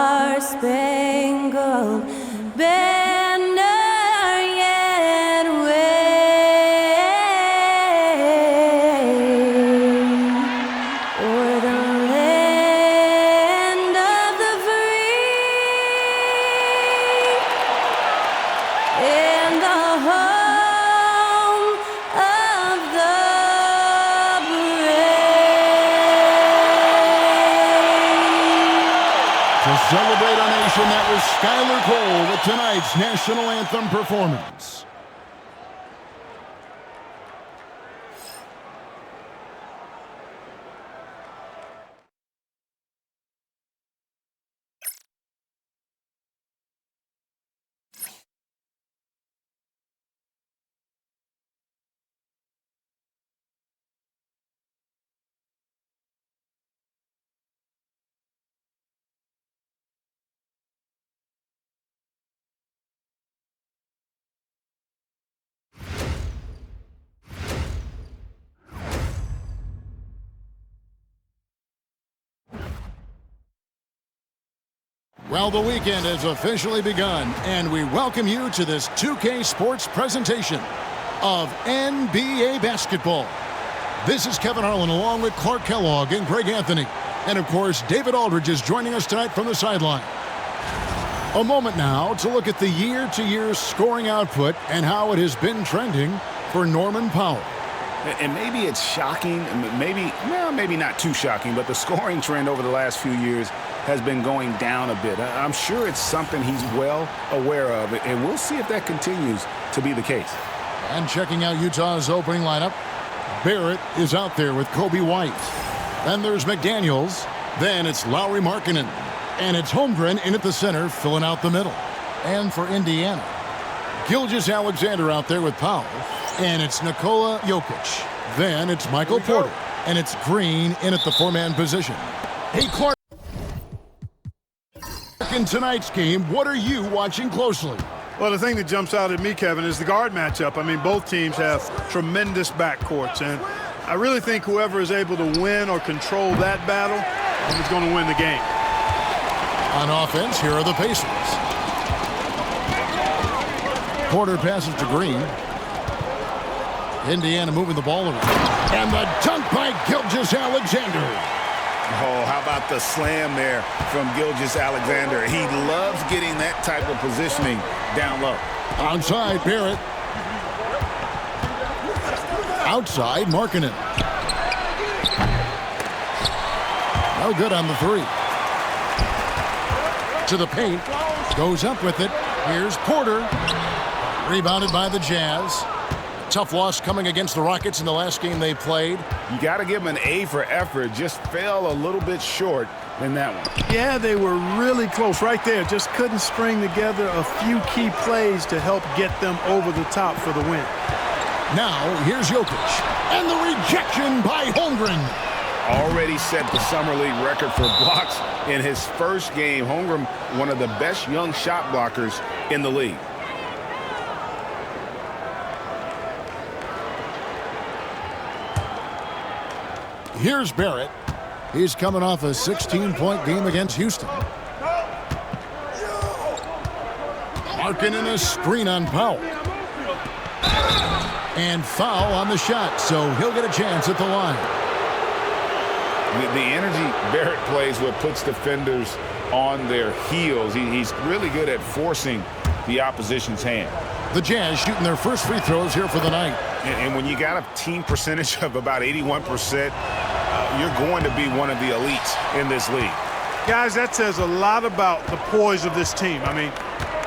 star-spangled banner yet wave o'er the land of the free and the home of the brave. To celebrate our nation, that was Skylar Cole with tonight's national anthem performance. Well, the weekend has officially begun, and we welcome you to this 2K Sports presentation of NBA basketball. This is Kevin Harlan along with Clark Kellogg and Greg Anthony. And, of course, David Aldridge is joining us tonight from the sideline. A moment now to look at the year-to-year scoring output and how it has been trending for Norman Powell. And maybe it's shocking, maybe not too shocking, but the scoring trend over the last few years has been going down a bit. I'm sure it's something he's well aware of, and we'll see if that continues to be the case. And checking out Utah's opening lineup, Barrett is out there with Kobe White. Then there's McDaniels. Then it's Lauri Markkanen. And it's Holmgren in at the center, filling out the middle. And for Indiana, Gilgeous-Alexander out there with Powell. And it's Nikola Jokic. Then it's Michael Porter. And it's Green in at the four-man position. Hey, Clark. In tonight's game, what are you watching closely? Well, the thing that jumps out at me, Kevin, is the guard matchup. I mean, both teams have tremendous backcourts, and I really think whoever is able to win or control that battle is going to win the game. On offense, here are the Pacers. Porter passes to Green. Indiana moving the ball around. And the dunk by Gilgeous-Alexander. Oh, how about the slam there from Gilgeous-Alexander? He loves getting that type of positioning down low. Onside, Barrett. Outside, Markkanen. No good on the three. To the paint. Goes up with it. Here's Porter. Rebounded by the Jazz. Tough loss coming against the Rockets in the last game they played. You got to give him an A for effort. Just fell a little bit short in that one. Yeah, they were really close right there. Just couldn't string together a few key plays to help get them over the top for the win. Now, here's Jokic. And the rejection by Holmgren. Already set the Summer League record for blocks in his first game. Holmgren, one of the best young shot blockers in the league. Here's Barrett. He's coming off a 16-point game against Houston. Markkanen a screen on Powell. And foul on the shot, so he'll get a chance at the line. The energy Barrett plays with puts defenders on their heels. He's really good at forcing the opposition's hand. The Jazz shooting their first free throws here for the night. And when you got a team percentage of about 81%, you're going to be one of the elites in this league. Guys, that says a lot about the poise of this team. I mean,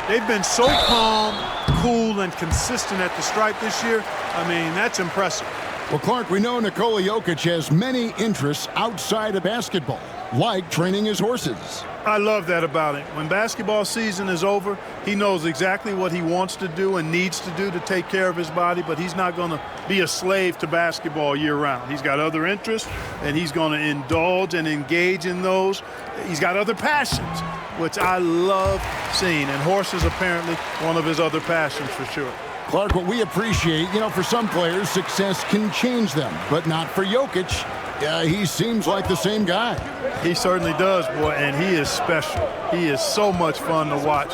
they've been so calm, cool, and consistent at the stripe this year. I mean, that's impressive. Well, Clark, we know Nikola Jokic has many interests outside of basketball, like training his horses. I love that about him. When basketball season is over, he knows exactly what he wants to do and needs to do to take care of his body, but he's not going to be a slave to basketball year-round. He's got other interests, and he's going to indulge and engage in those. He's got other passions, which I love seeing, and horses apparently one of his other passions for sure. Clark, what we appreciate, for some players, success can change them, but not for Jokic. Yeah, he seems like the same guy. He certainly does, boy, and he is special. He is so much fun to watch.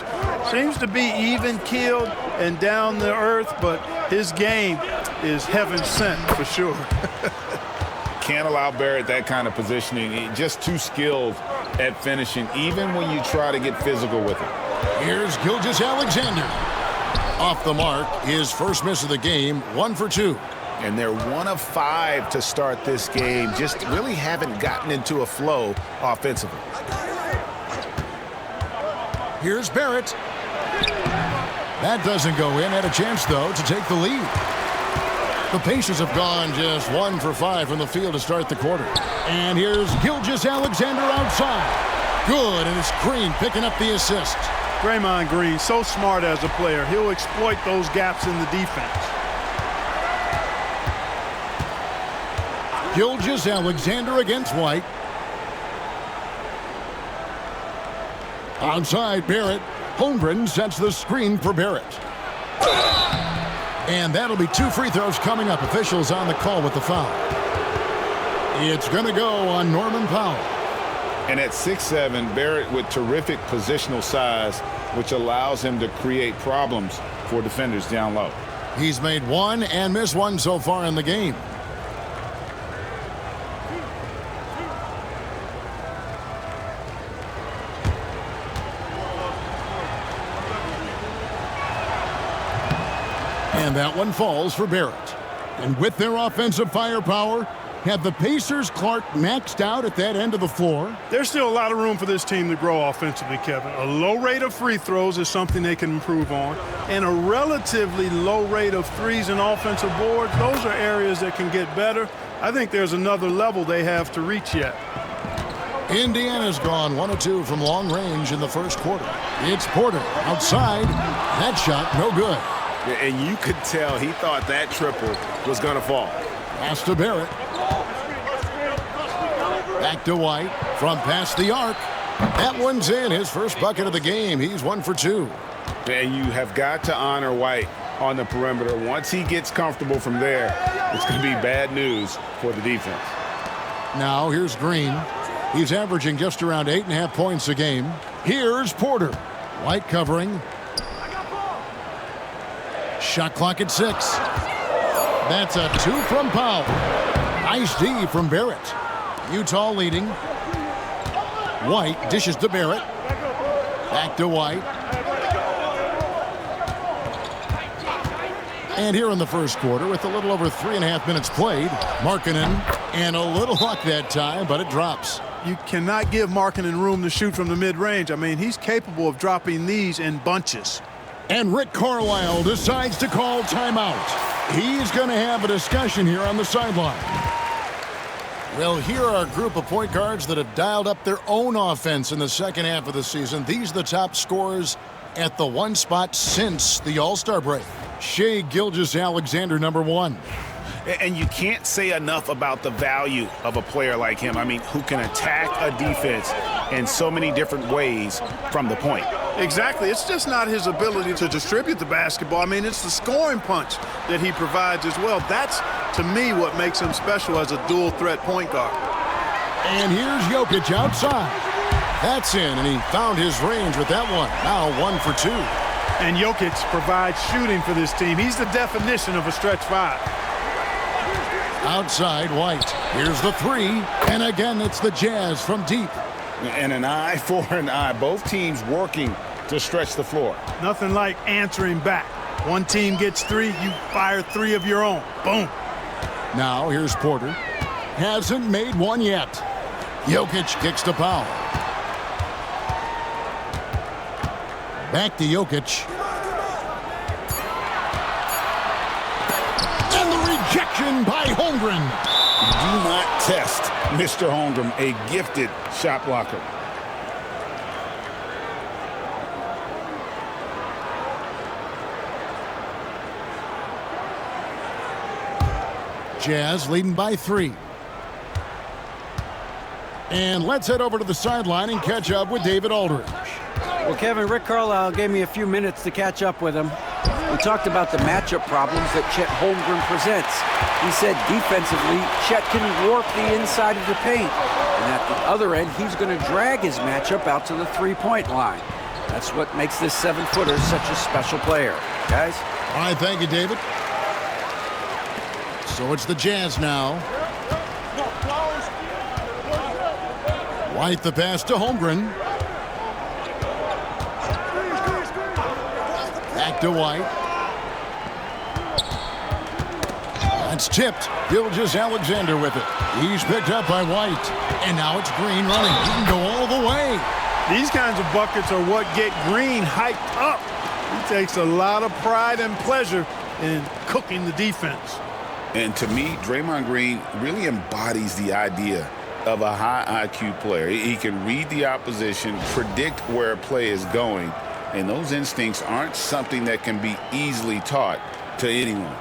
Seems to be even-keeled and down to earth, but his game is heaven sent for sure. Can't allow Barrett that kind of positioning. He's just too skilled at finishing, even when you try to get physical with him. Here's Gilgeous-Alexander. Off the mark, his first miss of the game, 1 for 2. And they're 1 of 5 to start this game. Just really haven't gotten into a flow offensively. Here's Barrett. That doesn't go in. Had a chance, though, to take the lead. The Pacers have gone just 1 for 5 from the field to start the quarter. And here's Gilgeous-Alexander outside. Good, and it's Green picking up the assist. Draymond Green, so smart as a player. He'll exploit those gaps in the defense. Gilgeous-Alexander against White. Outside Barrett. Holmgren sets the screen for Barrett. And that'll be 2 free throws coming up. Officials on the call with the foul. It's going to go on Norman Powell. And at 6'7", Barrett with terrific positional size, which allows him to create problems for defenders down low. He's made 1 and missed 1 so far in the game. And that one falls for Barrett. And with their offensive firepower, have the Pacers, Clark, maxed out at that end of the floor? There's still a lot of room for this team to grow offensively, Kevin. A low rate of free throws is something they can improve on, and a relatively low rate of threes and offensive boards. Those are areas that can get better. I think there's another level they have to reach yet. Indiana's gone 1 of 2 from long range in the first quarter. It's Porter outside. That shot no good. And you could tell he thought that triple was going to fall. Pass to Barrett. Back to White from past the arc. That one's in. His first bucket of the game. He's 1 for 2. And you have got to honor White on the perimeter. Once he gets comfortable from there, it's going to be bad news for the defense. Now here's Green. He's averaging just around 8.5 points a game. Here's Porter. White covering. Shot clock at 6. That's a 2 from Powell. Nice D from Barrett. Utah leading. White dishes to Barrett. Back to White. And here in the first quarter, with a little over 3.5 minutes played, Markkanen, and a little luck that time, but it drops. You cannot give Markkanen room to shoot from the mid-range. I mean, he's capable of dropping these in bunches. And Rick Carlisle decides to call timeout. He's going to have a discussion here on the sideline. Well, here are a group of point guards that have dialed up their own offense in the second half of the season. These are the top scorers at the one spot since the All-Star break. Shai Gilgeous-Alexander, number 1. And you can't say enough about the value of a player like him. I mean, who can attack a defense in so many different ways from the point. Exactly. It's just not his ability to distribute the basketball. I mean, it's the scoring punch that he provides as well. That's, to me, what makes him special as a dual-threat point guard. And here's Jokic outside. That's in, and he found his range with that one. Now 1 for 2. And Jokic provides shooting for this team. He's the definition of a stretch 5. Outside White. Here's the 3. And again, it's the Jazz from deep. And an eye for an eye. Both teams working to stretch the floor. Nothing like answering back. One team gets 3, you fire 3 of your own. Boom. Now here's Porter. Hasn't made one yet. Jokic kicks to Powell. Back to Jokic. And the rejection by Holmgren. Do not test Mr. Holmgren, a gifted shot blocker. Jazz leading by 3. And let's head over to the sideline and catch up with David Aldridge. Well, Kevin, Rick Carlisle gave me a few minutes to catch up with him. We talked about the matchup problems that Chet Holmgren presents. He said defensively, Chet can warp the inside of the paint. And at the other end, he's going to drag his matchup out to the three-point line. That's what makes this 7-footer such a special player. Guys? All right, thank you, David. So it's the Jazz now. White the pass to Holmgren. Back to White. That's tipped. Gilgeous-Alexander with it. He's picked up by White. And now it's Green running. He can go all the way. These kinds of buckets are what get Green hyped up. He takes a lot of pride and pleasure in cooking the defense. And to me, Draymond Green really embodies the idea of a high IQ player. He can read the opposition, predict where a play is going, and those instincts aren't something that can be easily taught to anyone.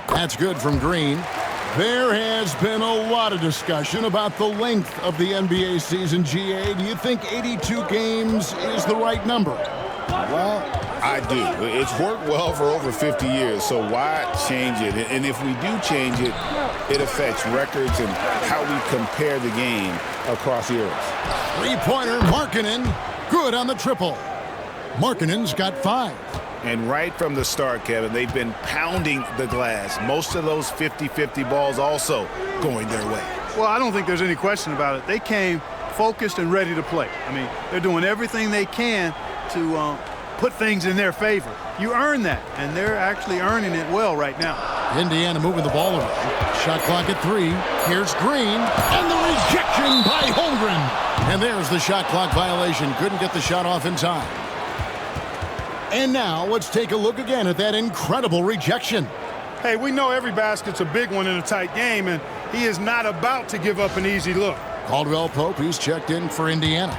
That's good from Green. There has been a lot of discussion about the length of the NBA season, GA. Do you think 82 games is the right number? Well, I do. It's worked well for over 50 years, so why change it? And if we do change it, it affects records and how we compare the game across eras. Three-pointer, Markkanen. Good on the triple. Markkanen's got 5. And right from the start, Kevin, they've been pounding the glass. Most of those 50-50 balls also going their way. Well, I don't think there's any question about it. They came focused and ready to play. I mean, they're doing everything they can to put things in their favor. You earn that, and they're actually earning it well right now. Indiana moving the ball around. Shot clock at 3. Here's Green, and the rejection by Holmgren. And there's the shot clock violation. Couldn't get the shot off in time. And now let's take a look again at that incredible rejection. Hey, we know every basket's a big one in a tight game, and he is not about to give up an easy look. Caldwell Pope, he's checked in for Indiana.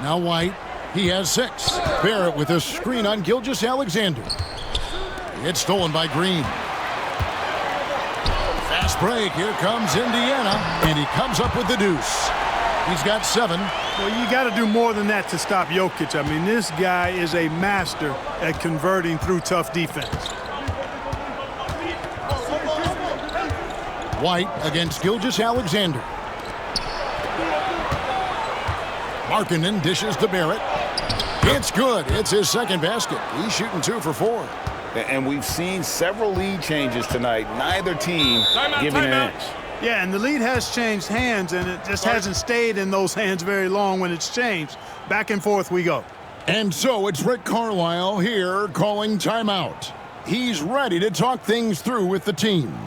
Now White, he has 6. Barrett with a screen on Gilgeous-Alexander. It's stolen by Green. Fast break. Here comes Indiana. And he comes up with the deuce. He's got 7. Well, you got to do more than that to stop Jokic. I mean, this guy is a master at converting through tough defense. White against Gilgeous-Alexander. Markkanen dishes to Barrett. It's good. It's his second basket. He's shooting 2 for 4. And we've seen several lead changes tonight. Neither team giving an inch. Yeah, and the lead has changed hands, and it just hasn't stayed in those hands very long when it's changed. Back and forth we go. And so it's Rick Carlisle here calling timeout. He's ready to talk things through with the team.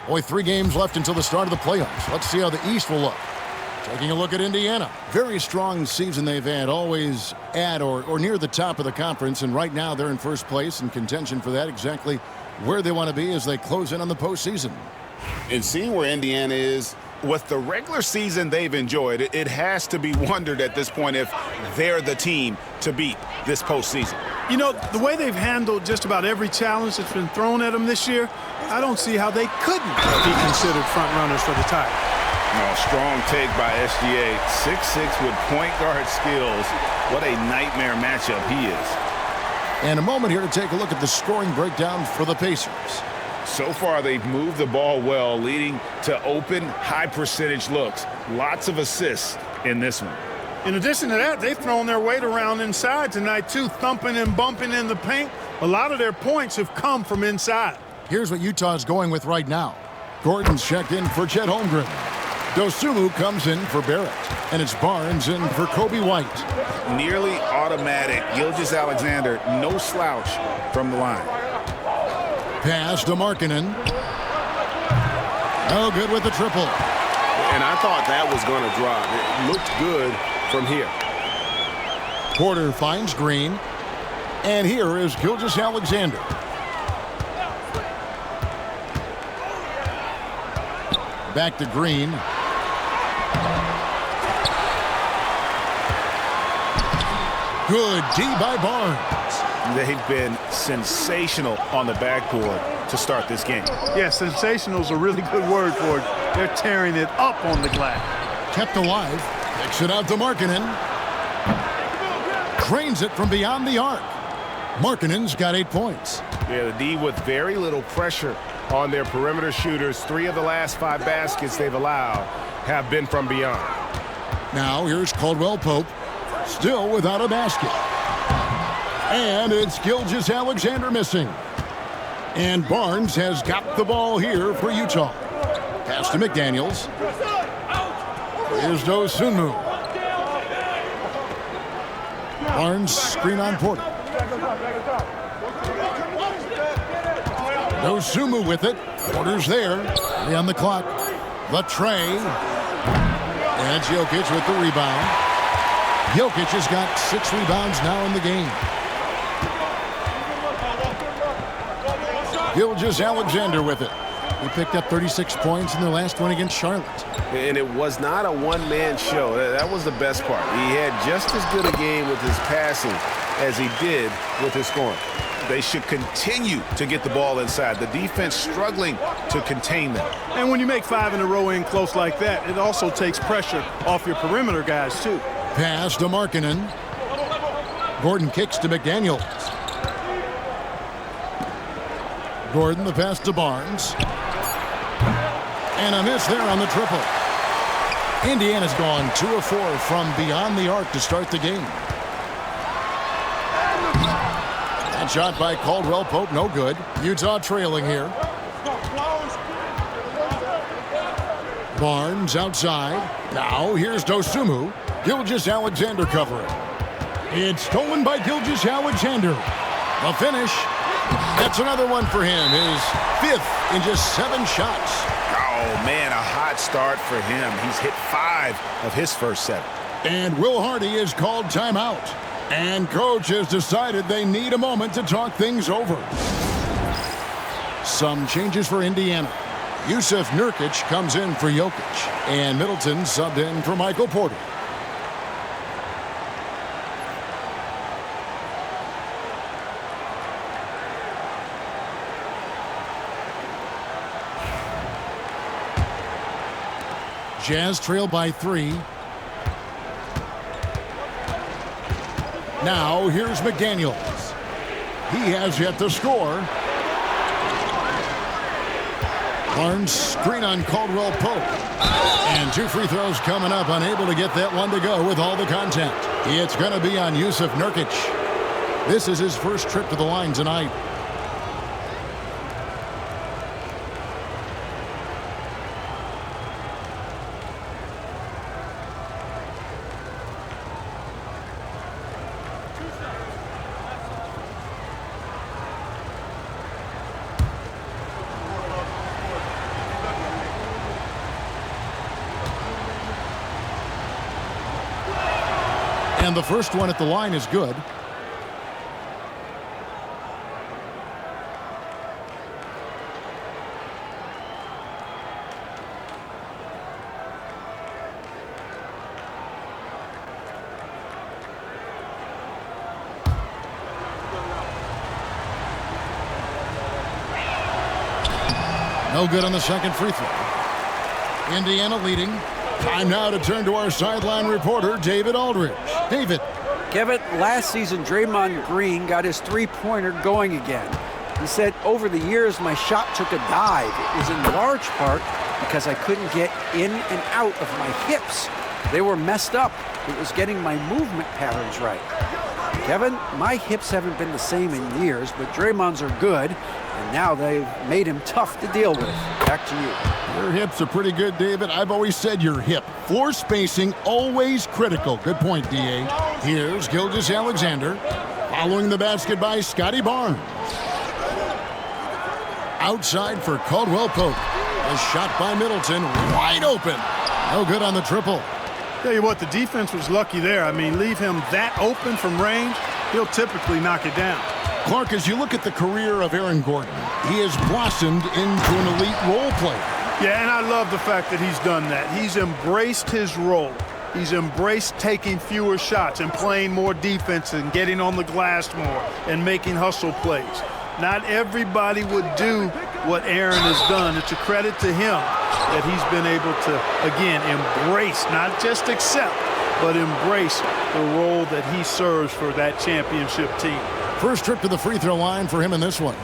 Boy, 3 games left until the start of the playoffs. Let's see how the East will look. Taking a look at Indiana. Very strong season they've had, always at or near the top of the conference, and right now they're in first place in contention for that, exactly where they want to be as they close in on the postseason. And seeing where Indiana is, with the regular season they've enjoyed, it has to be wondered at this point if they're the team to beat this postseason. You know, the way they've handled just about every challenge that's been thrown at them this year, I don't see how they couldn't be considered front runners for the title. No, strong take by SGA. 6'6" with point guard skills. What a nightmare matchup he is. And a moment here to take a look at the scoring breakdown for the Pacers. So far, they've moved the ball well, leading to open, high-percentage looks. Lots of assists in this one. In addition to that, they've thrown their weight around inside tonight, too, thumping and bumping in the paint. A lot of their points have come from inside. Here's what Utah's going with right now. Gordon's checked in for Chet Holmgren. Dosunmu comes in for Barrett. And it's Barnes in for Kobe White. Nearly automatic. Gilgeous-Alexander, no slouch from the line. Pass to Markkanen. No good with the triple. And I thought that was going to drop. It looked good from here. Porter finds Green. And here is Gilgeous-Alexander. Back to Green. Good D by Barnes. They've been sensational on the backboard to start this game. Yeah, sensational is a really good word for it. They're tearing it up on the glass. Kept alive. Kicks it out to Markkanen. Cranes it from beyond the arc. Markkanen's got 8 points. Yeah, the D with very little pressure on their perimeter shooters. 3 of the last 5 baskets they've allowed have been from beyond. Now here's Caldwell Pope, still without a basket. And it's Gilgeous-Alexander missing. And Barnes has got the ball here for Utah. Pass to McDaniels. Here's Dosunmu. Barnes screen on Porter. Dosunmu with it. Porter's there. 3 on the clock. The tray. And it's Jokic with the rebound. Jokic has got 6 rebounds now in the game. Gilgeous-Alexander with it. He picked up 36 points in their last one against Charlotte. And it was not a one-man show. That was the best part. He had just as good a game with his passing as he did with his scoring. They should continue to get the ball inside. The defense struggling to contain them. And when you make 5 in a row in close like that, it also takes pressure off your perimeter guys, too. Pass to Markkanen. Gordon kicks to McDaniels. Gordon the pass to Barnes. And a miss there on the triple. Indiana's gone 2 of 4 from beyond the arc to start the game. That shot by Caldwell Pope, no good. Utah trailing here. Barnes outside. Now here's Dosunmu. Gilgeous-Alexander covering. It's stolen by Gilgeous-Alexander. The finish. That's another one for him. His 5th in just 7 shots. Oh, man, a hot start for him. He's hit 5 of his first 7. And Will Hardy is called timeout. And coach has decided they need a moment to talk things over. Some changes for Indiana. Yusuf Nurkic comes in for Jokic. And Middleton subbed in for Michael Porter. Jazz trail by 3. Now here's McDaniels. He has yet to score. Barnes screen on Caldwell Pope. And 2 free throws coming up, unable to get that one to go with all the contact. It's going to be on Yusuf Nurkic. This is his first trip to the line tonight. And the first one at the line is good. No good on the second free throw. Indiana leading. Time now to turn to our sideline reporter, David Aldridge. David. Kevin, last season, Draymond Green got his three-pointer going again. He said, over the years, my shot took a dive. It was in large part because I couldn't get in and out of my hips. They were messed up. It was getting my movement patterns right. Kevin, my hips haven't been the same in years, but Draymond's are good, and now they've made him tough to deal with. Back to you. Your hips are pretty good, David. I've always said your hip. Floor spacing, always critical. Good point, D.A. Here's Gilgeous-Alexander. Following the basket by Scotty Barnes. Outside for Caldwell Pope. A shot by Middleton, wide open. No good on the triple. Tell you what, the defense was lucky there. I mean, leave him that open from range, he'll typically knock it down. Clark, as you look at the career of Aaron Gordon, he has blossomed into an elite role player. Yeah, and I love the fact that he's done that. He's embraced his role. He's embraced taking fewer shots and playing more defense and getting on the glass more and making hustle plays. Not everybody would do what Aaron has done. It's a credit to him that he's been able to, again, embrace, not just accept, but embrace the role that he serves for that championship team. First trip to the free throw line for him in this one.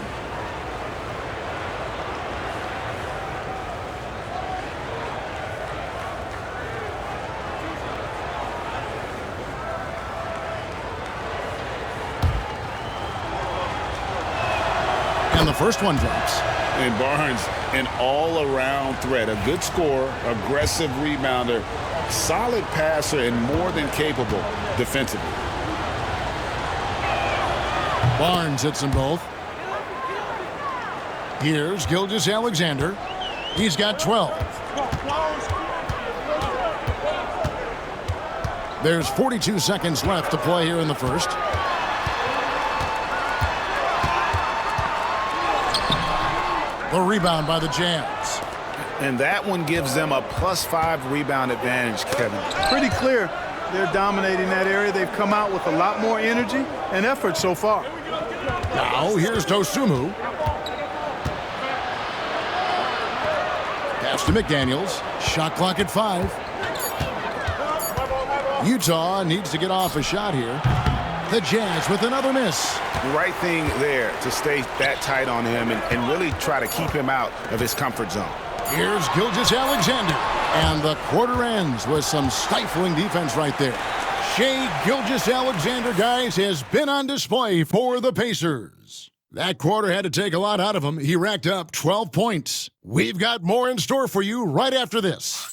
And the first one drops. And Barnes, an all-around threat, a good scorer, aggressive rebounder, solid passer, and more than capable defensively. Barnes hits them both. Here's Gilgeous-Alexander. He's got 12. There's 42 seconds left to play here in the first. The rebound by the Jazz. And that one gives them a +5 rebound advantage, Kevin. Pretty clear they're dominating that area. They've come out with a lot more energy and effort so far. Now here's Dosunmu. Pass to McDaniels. Shot clock at 5. Utah needs to get off a shot here. The Jazz with another miss. The right thing there to stay that tight on him and really try to keep him out of his comfort zone. Here's Gilgeous-Alexander. And the quarter ends with some stifling defense right there. Shai Gilgeous-Alexander, guys, has been on display for the Pacers. That quarter had to take a lot out of him. He racked up 12 points. We've got more in store for you right after this.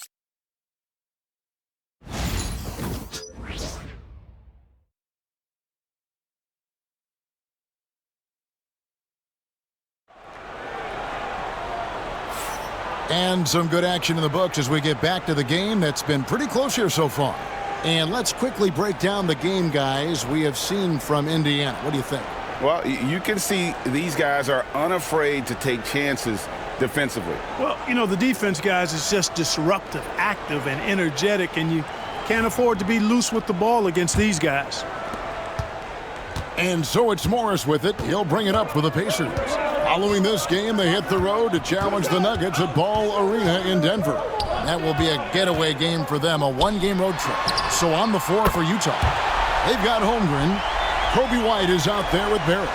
And some good action in the books as we get back to the game that's been pretty close here so far. And let's quickly break down the game, guys, we have seen from Indiana. What do you think? Well, you can see these guys are unafraid to take chances defensively. Well, you know, the defense, guys, is just disruptive, active, and energetic, and you can't afford to be loose with the ball against these guys. And so it's Morris with it. He'll bring it up for the Pacers. Following this game, they hit the road to challenge the Nuggets at Ball Arena in Denver. That will be a getaway game for them, a one-game road trip. So on the floor for Utah, they've got Holmgren. Kobe White is out there with Barrett.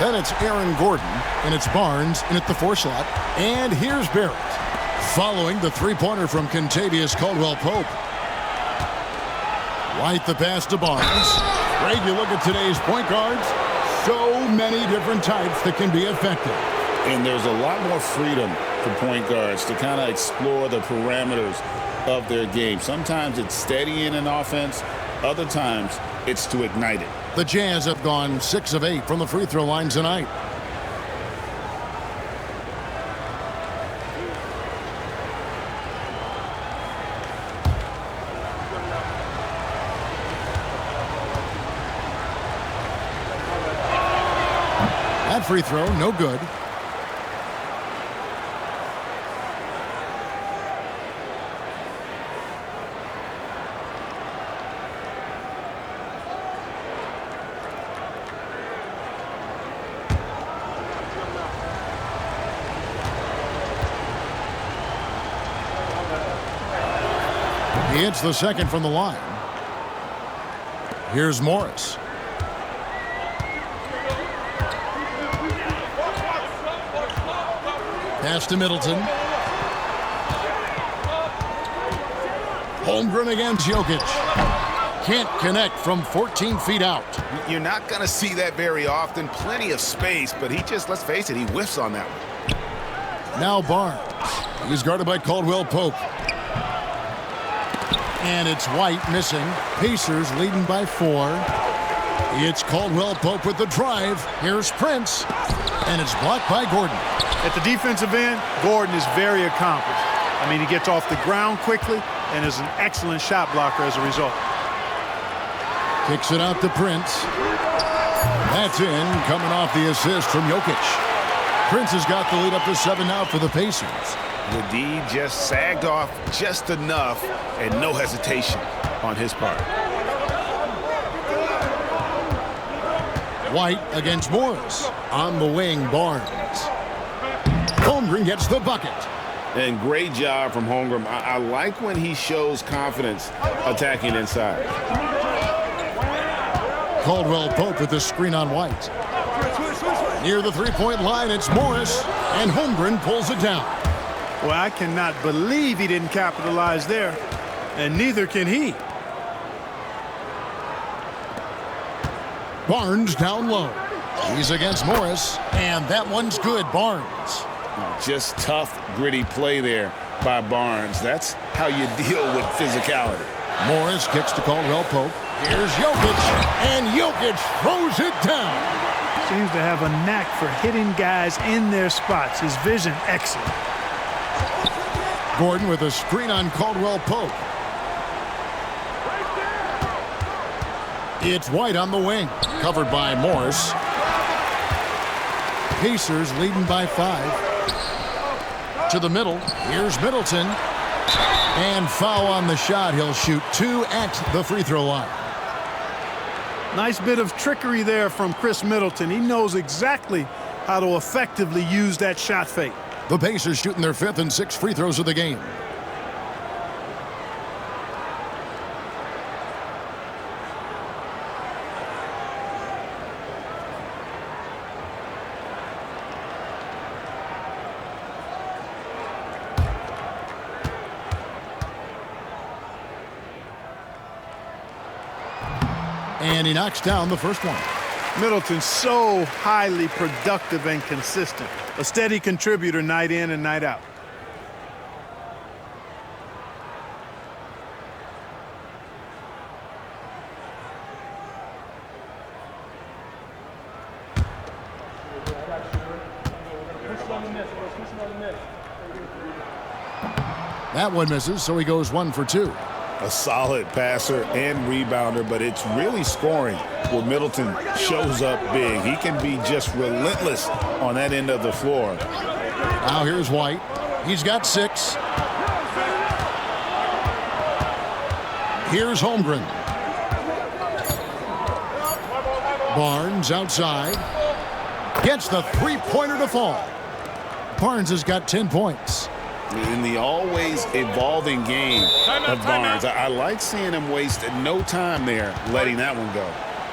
Then it's Aaron Gordon, and it's Barnes in at the 4 slot. And here's Barrett, following the three-pointer from Kentavious Caldwell-Pope. White the pass to Barnes. Greg, you look at today's point guards, so many different types that can be effective. And there's a lot more freedom for point guards to kind of explore the parameters of their game. Sometimes it's steadying an offense. Other times it's to ignite it. The Jazz have gone 6 of 8 from the free throw line tonight. That free throw, no good. He hits the second from the line. Here's Morris. Pass to Middleton. Holmgren against Jokic. Can't connect from 14 feet out. You're not going to see that very often. Plenty of space, but he just, let's face it, he whiffs on that one. Now Barnes. He's guarded by Caldwell Pope. And it's White missing. Pacers leading by 4. It's Caldwell Pope with the drive. Here's Prince. And it's blocked by Gordon. At the defensive end, Gordon is very accomplished. I mean, he gets off the ground quickly and is an excellent shot blocker as a result. Kicks it out to Prince. That's in, coming off the assist from Jokic. Prince has got the lead up to 7 now for the Pacers. The D just sagged off just enough and no hesitation on his part. White against Morris. On the wing, Barnes. Holmgren gets the bucket. And great job from Holmgren. I like when he shows confidence attacking inside. Caldwell Pope with the screen on White. Near the three-point line, it's Morris, and Holmgren pulls it down. Well, I cannot believe he didn't capitalize there, and neither can he. Barnes down low. He's against Morris, and that one's good. Barnes. Just tough, gritty play there by Barnes. That's how you deal with physicality. Morris kicks to Caldwell Pope. Here's Jokic, and Jokic throws it down. Seems to have a knack for hitting guys in their spots. His vision, excellent. Gordon with a screen on Caldwell Pope. It's White on the wing, covered by Morris. Pacers leading by 5. To the middle, here's Middleton. And foul on the shot. He'll shoot 2 at the free throw line. Nice bit of trickery there from Chris Middleton. He knows exactly how to effectively use that shot fake. The Pacers shooting their 5th and 6th free throws of the game. And he knocks down the first one. Middleton's so highly productive and consistent. A steady contributor night in and night out. That one misses, so he goes 1 for 2. A solid passer and rebounder, but it's really scoring where Middleton shows up big. He can be just relentless on that end of the floor. Now here's White. He's got 6. Here's Holmgren. Barnes outside. Gets the three-pointer to fall. Barnes has got 10 points. In the always evolving game of Barnes, I like seeing him waste no time there, letting that one go.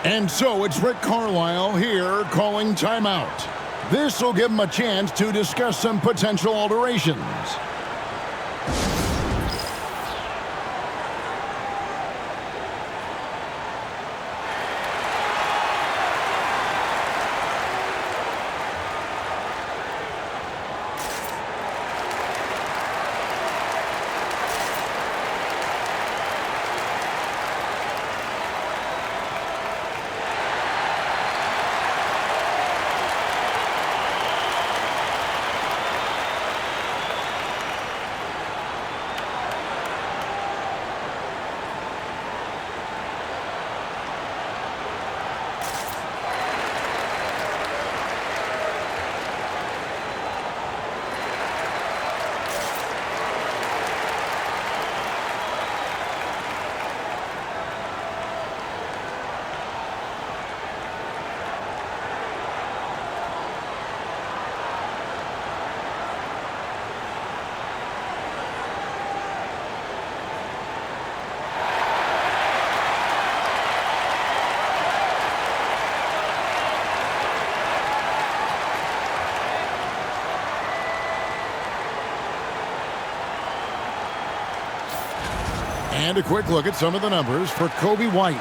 And so it's Rick Carlisle here calling timeout. This will give him a chance to discuss some potential alterations. And a quick look at some of the numbers for Kobe White.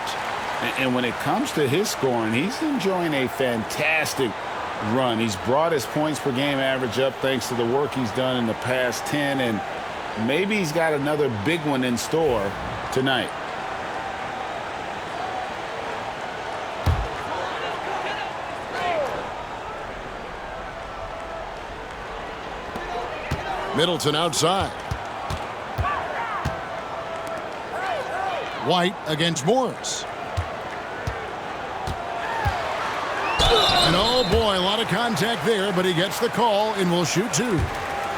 And when it comes to his scoring, he's enjoying a fantastic run. He's brought his points per game average up thanks to the work he's done in the past 10, and maybe he's got another big one in store tonight. Middleton outside. White against Morris. And oh boy, a lot of contact there, but he gets the call and will shoot two.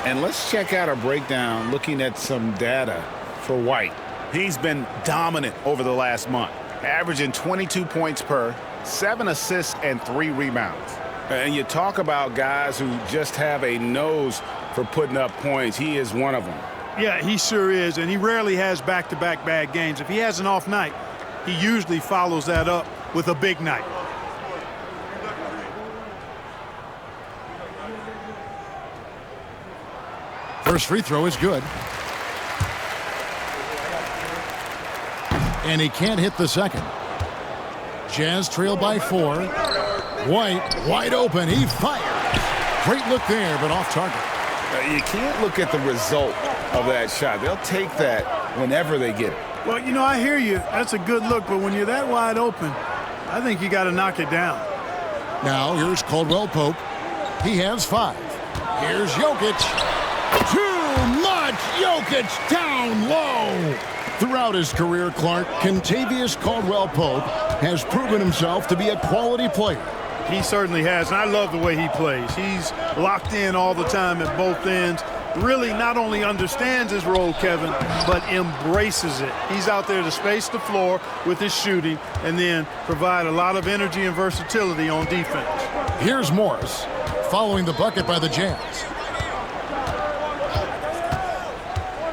And let's check out a breakdown looking at some data for White. He's been dominant over the last month, averaging 22 points per, 7 assists, and 3 rebounds. And you talk about guys who just have a nose for putting up points. He is one of them. Yeah, he sure is, and he rarely has back-to-back bad games. If he has an off night, he usually follows that up with a big night. First free throw is good. And he can't hit the second. Jazz trail by 4. White wide open. He fires. Great look there, but off target. You can't look at the result of that shot. They'll take that whenever they get it. Well, you know, I hear you. That's a good look, but when you're that wide open, I think you got to knock it down. Now here's Caldwell Pope. He has 5. Here's Jokic. Too much. Jokic down low. Throughout his career, Clark, Kentavious Caldwell-Pope has proven himself to be a quality player. He certainly has, and I love the way he plays. He's locked in all the time at both ends. Really not only understands his role, Kevin, but embraces it. He's out there to space the floor with his shooting and then provide a lot of energy and versatility on defense. Here's Morris following the bucket by the Jazz.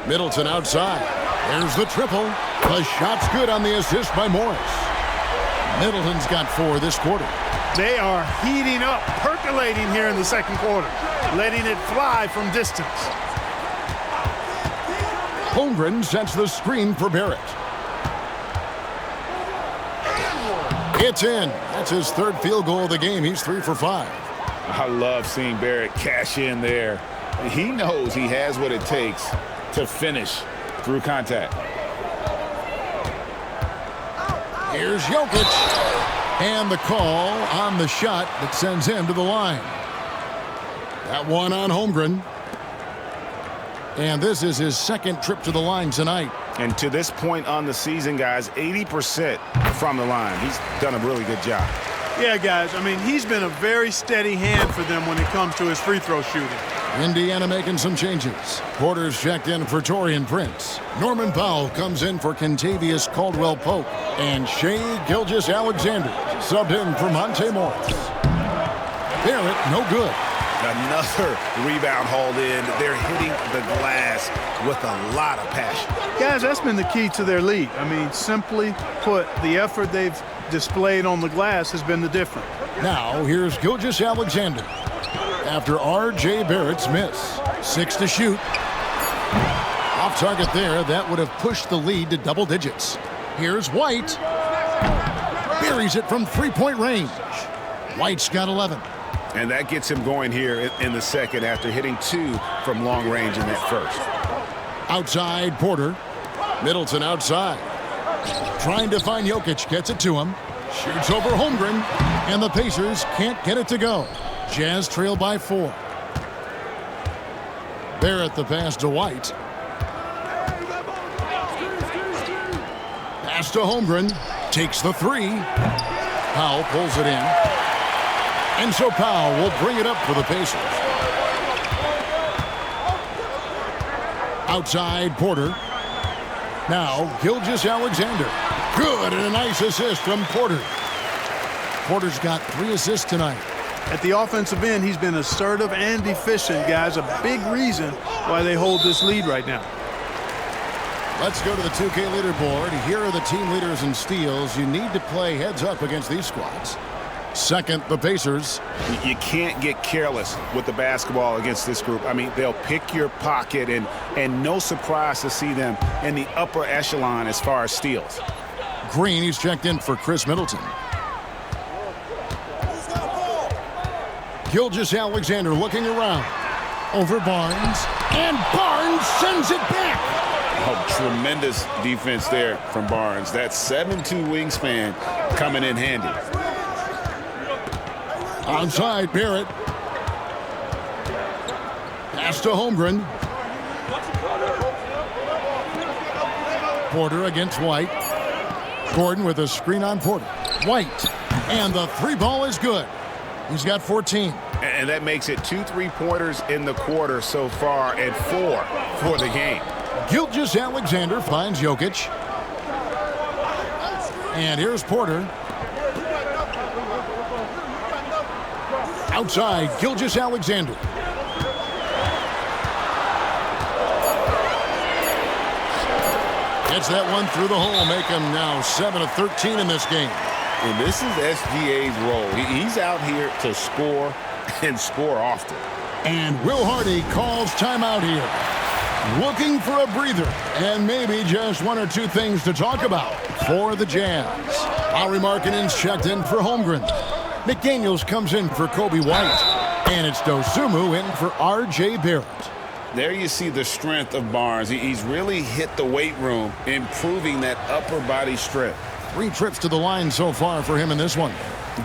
Middleton outside. There's the triple. The shot's good on the assist by Morris. Middleton's got 4 this quarter. They are heating up, percolating here in the second quarter, letting it fly from distance. Holmgren sets the screen for Barrett. It's in. That's his 3rd field goal of the game. He's 3 for 5. I love seeing Barrett cash in there. He knows he has what it takes to finish through contact. Here's Jokic. And the call on the shot that sends him to the line. That one on Holmgren. And this is his 2nd trip to the line tonight. And to this point on the season, guys, 80% from the line. He's done a really good job. Yeah, guys, I mean, he's been a very steady hand for them when it comes to his free throw shooting. Indiana making some changes. Porter's checked in for Taurean Prince. Norman Powell comes in for Kentavious Caldwell-Pope. And Shai Gilgeous-Alexander subbed in for Monte Morris. Barrett, no good. Another rebound hauled in. They're hitting the glass with a lot of passion. Guys, that's been the key to their lead. I mean, simply put, the effort they've displayed on the glass has been the difference. Now, here's Gilgeous-Alexander. After R.J. Barrett's miss. 6 to shoot. Off target there. That would have pushed the lead to double digits. Here's White. Buries it from 3-point range. White's got 11. And that gets him going here in the second after hitting 2 from long range in that first. Outside Porter. Middleton outside. Trying to find Jokic. Gets it to him. Shoots over Holmgren. And the Pacers can't get it to go. Jazz trail by 4. Barrett the pass to White. Pass to Holmgren. Takes the 3. Powell pulls it in. And so Powell will bring it up for the Pacers. Outside Porter. Now Gilgeous-Alexander. Good, and a nice assist from Porter. Porter's got 3 assists tonight. At the offensive end, he's been assertive and efficient, guys. A big reason why they hold this lead right now. Let's go to the 2K leaderboard. Here are the team leaders in steals. You need to play heads up against these squads. Second, the Pacers. You can't get careless with the basketball against this group. I mean, they'll pick your pocket, and no surprise to see them in the upper echelon as far as steals. Green, he's checked in for Chris Middleton. Gilgeous-Alexander looking around. Over Barnes, and Barnes sends it back. Oh, tremendous defense there from Barnes. That 7'2" wingspan coming in handy. Onside, Barrett. Pass to Holmgren. Porter against White. Gordon with a screen on Porter. White. And the three ball is good. He's got 14. And that makes it 2 3-pointers in the quarter so far and 4 for the game. Gilgeous-Alexander finds Jokic. And here's Porter. Outside, Gilgeous-Alexander. Gets that one through the hole, make him now 7 of 13 in this game. And this is SGA's role. He's out here to score and score often. And Will Hardy calls timeout here. Looking for a breather and maybe just one or two things to talk about for the Jazz. Lauri Markkanen's checked in for Holmgren. McDaniels comes in for Kobe White. And it's Dosunmu in for R.J. Barrett. There you see the strength of Barnes. He's really hit the weight room, improving that upper body strength. 3 trips to the line so far for him in this one.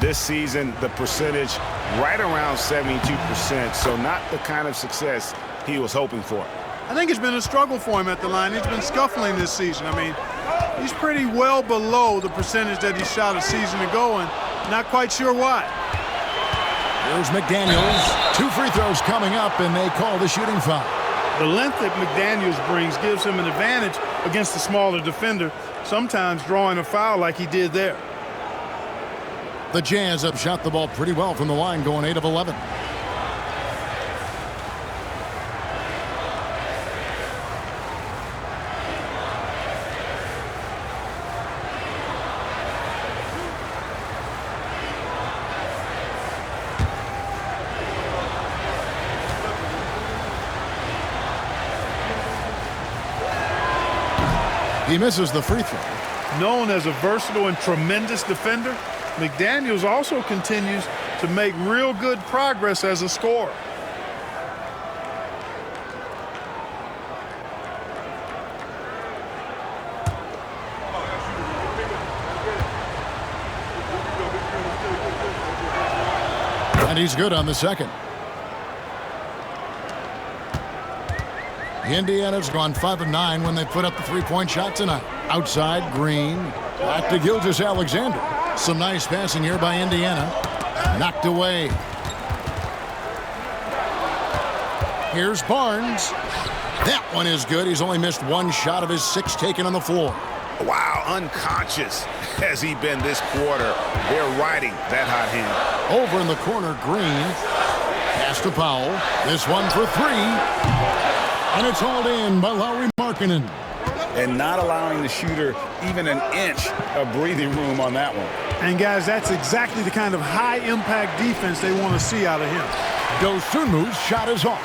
This season, the percentage right around 72%, so not the kind of success he was hoping for. I think it's been a struggle for him at the line. He's been scuffling this season. I mean, he's pretty well below the percentage that he shot a season ago, and not quite sure why. Here's McDaniels. 2 free throws coming up, and they call the shooting foul. The length that McDaniels brings gives him an advantage against the smaller defender, sometimes drawing a foul like he did there. The Jazz have shot the ball pretty well from the line, going 8 of 11. He misses the free throw. Known as a versatile and tremendous defender, McDaniels also continues to make real good progress as a scorer. And he's good on the second. Indiana's gone 5 of 9 when they put up the 3-point shot tonight. Outside, Green. Back to Gilgeous-Alexander. Some nice passing here by Indiana. Knocked away. Here's Barnes. That one is good. He's only missed 1 shot of his 6 taken on the floor. Wow, unconscious has he been this quarter. They're riding that hot hand. Over in the corner, Green. Pass to Powell. This one for 3. And it's hauled in by Lauri Markkanen. And not allowing the shooter even an inch of breathing room on that one. And guys, that's exactly the kind of high-impact defense they want to see out of him. Dosunmu's shot is off.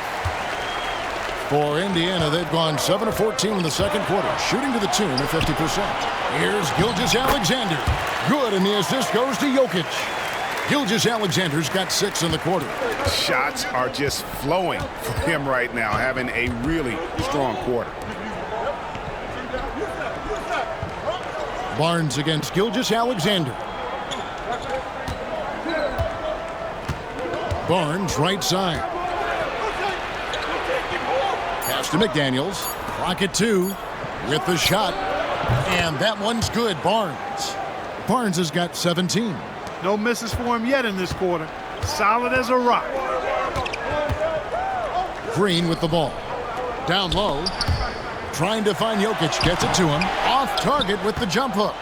For Indiana, they've gone 7 of 14 in the second quarter, shooting to the tune of 50%. Here's Gilgeous-Alexander. Good, and the assist goes to Jokic. Gilgeous-Alexander's got 6 in the quarter. Shots are just flowing for him right now, having a really strong quarter. Barnes against Gilgeous-Alexander. Barnes right side. Pass to McDaniels. Clock at 2 with the shot. And that one's good, Barnes. Barnes has got 17. No misses for him yet in this quarter. Solid as a rock. Green with the ball. Down low. Trying to find Jokic. Gets it to him. Off target with the jump hook.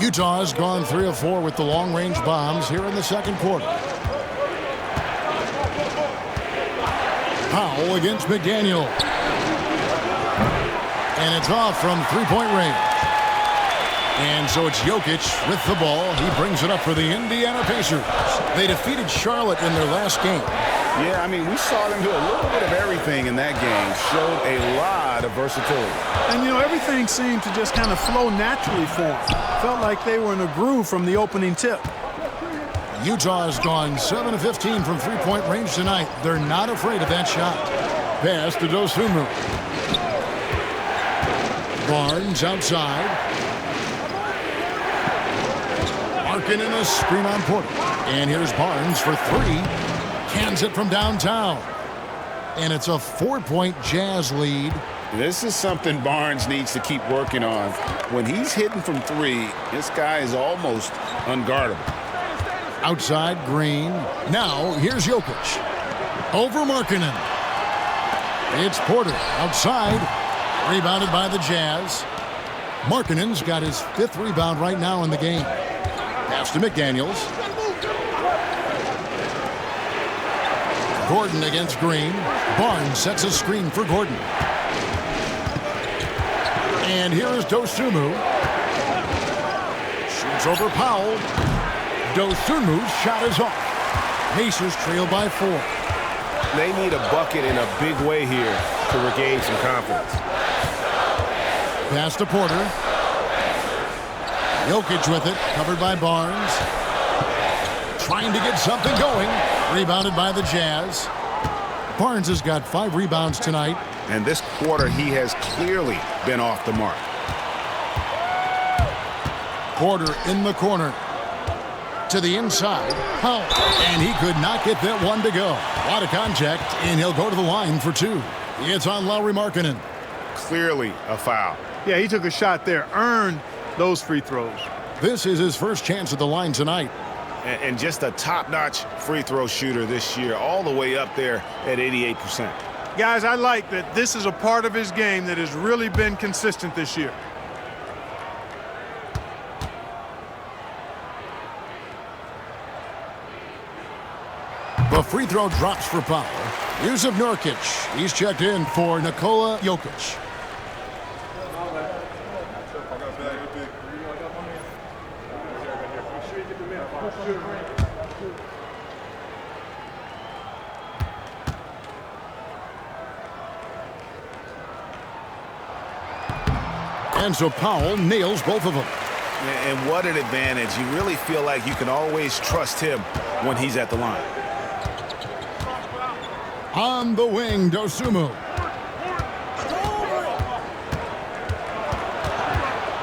Utah has gone 3 of 4 with the long-range bombs here in the second quarter. Powell against McDaniel. And it's off from 3-point range. And so it's Jokic with the ball. He brings it up for the Indiana Pacers. They defeated Charlotte in their last game. Yeah, I mean, we saw them do a little bit of everything in that game. Showed a lot of versatility. And, you know, everything seemed to just kind of flow naturally for them. Felt like they were in a groove from the opening tip. Utah has gone 7 of 15 from three-point range tonight. They're not afraid of that shot. Pass to Dosunmu. Barnes outside. Markin in a screen on Porter. And here's Barnes for three. Cans it from downtown. And it's a 4-point Jazz lead. This is something Barnes needs to keep working on. When he's hitting from three, this guy is almost unguardable. Outside, Green. Now, here's Jokic. Over Markkanen. It's Porter outside. Rebounded by the Jazz. Markkanen's got his 5th rebound right now in the game. Pass to McDaniels. Gordon against Green. Barnes sets a screen for Gordon. And here is Dosunmu. Shoots over Powell. Dosunmu's shot is off. Pacers trail by 4. They need a bucket in a big way here to regain some confidence. Pass to Porter. Jokic with it, covered by Barnes. Trying to get something going. Rebounded by the Jazz. Barnes has got 5 rebounds tonight. And this quarter, he has clearly been off the mark. Porter in the corner. To the inside. Powell. And he could not get that one to go. A lot of contact, and he'll go to the line for 2. It's on Lauri Markkanen. Clearly a foul. Yeah, he took a shot there, earned those free throws. This is his first chance at the line tonight. And just a top-notch free throw shooter this year, all the way up there at 88%. Guys, I like that this is a part of his game that has really been consistent this year. The free throw drops for Powell. Yusuf Nurkic. He's checked in for Nikola Jokic. And so Powell nails both of them. And what an advantage. You really feel like you can always trust him when he's at the line. On the wing, Dosunmu.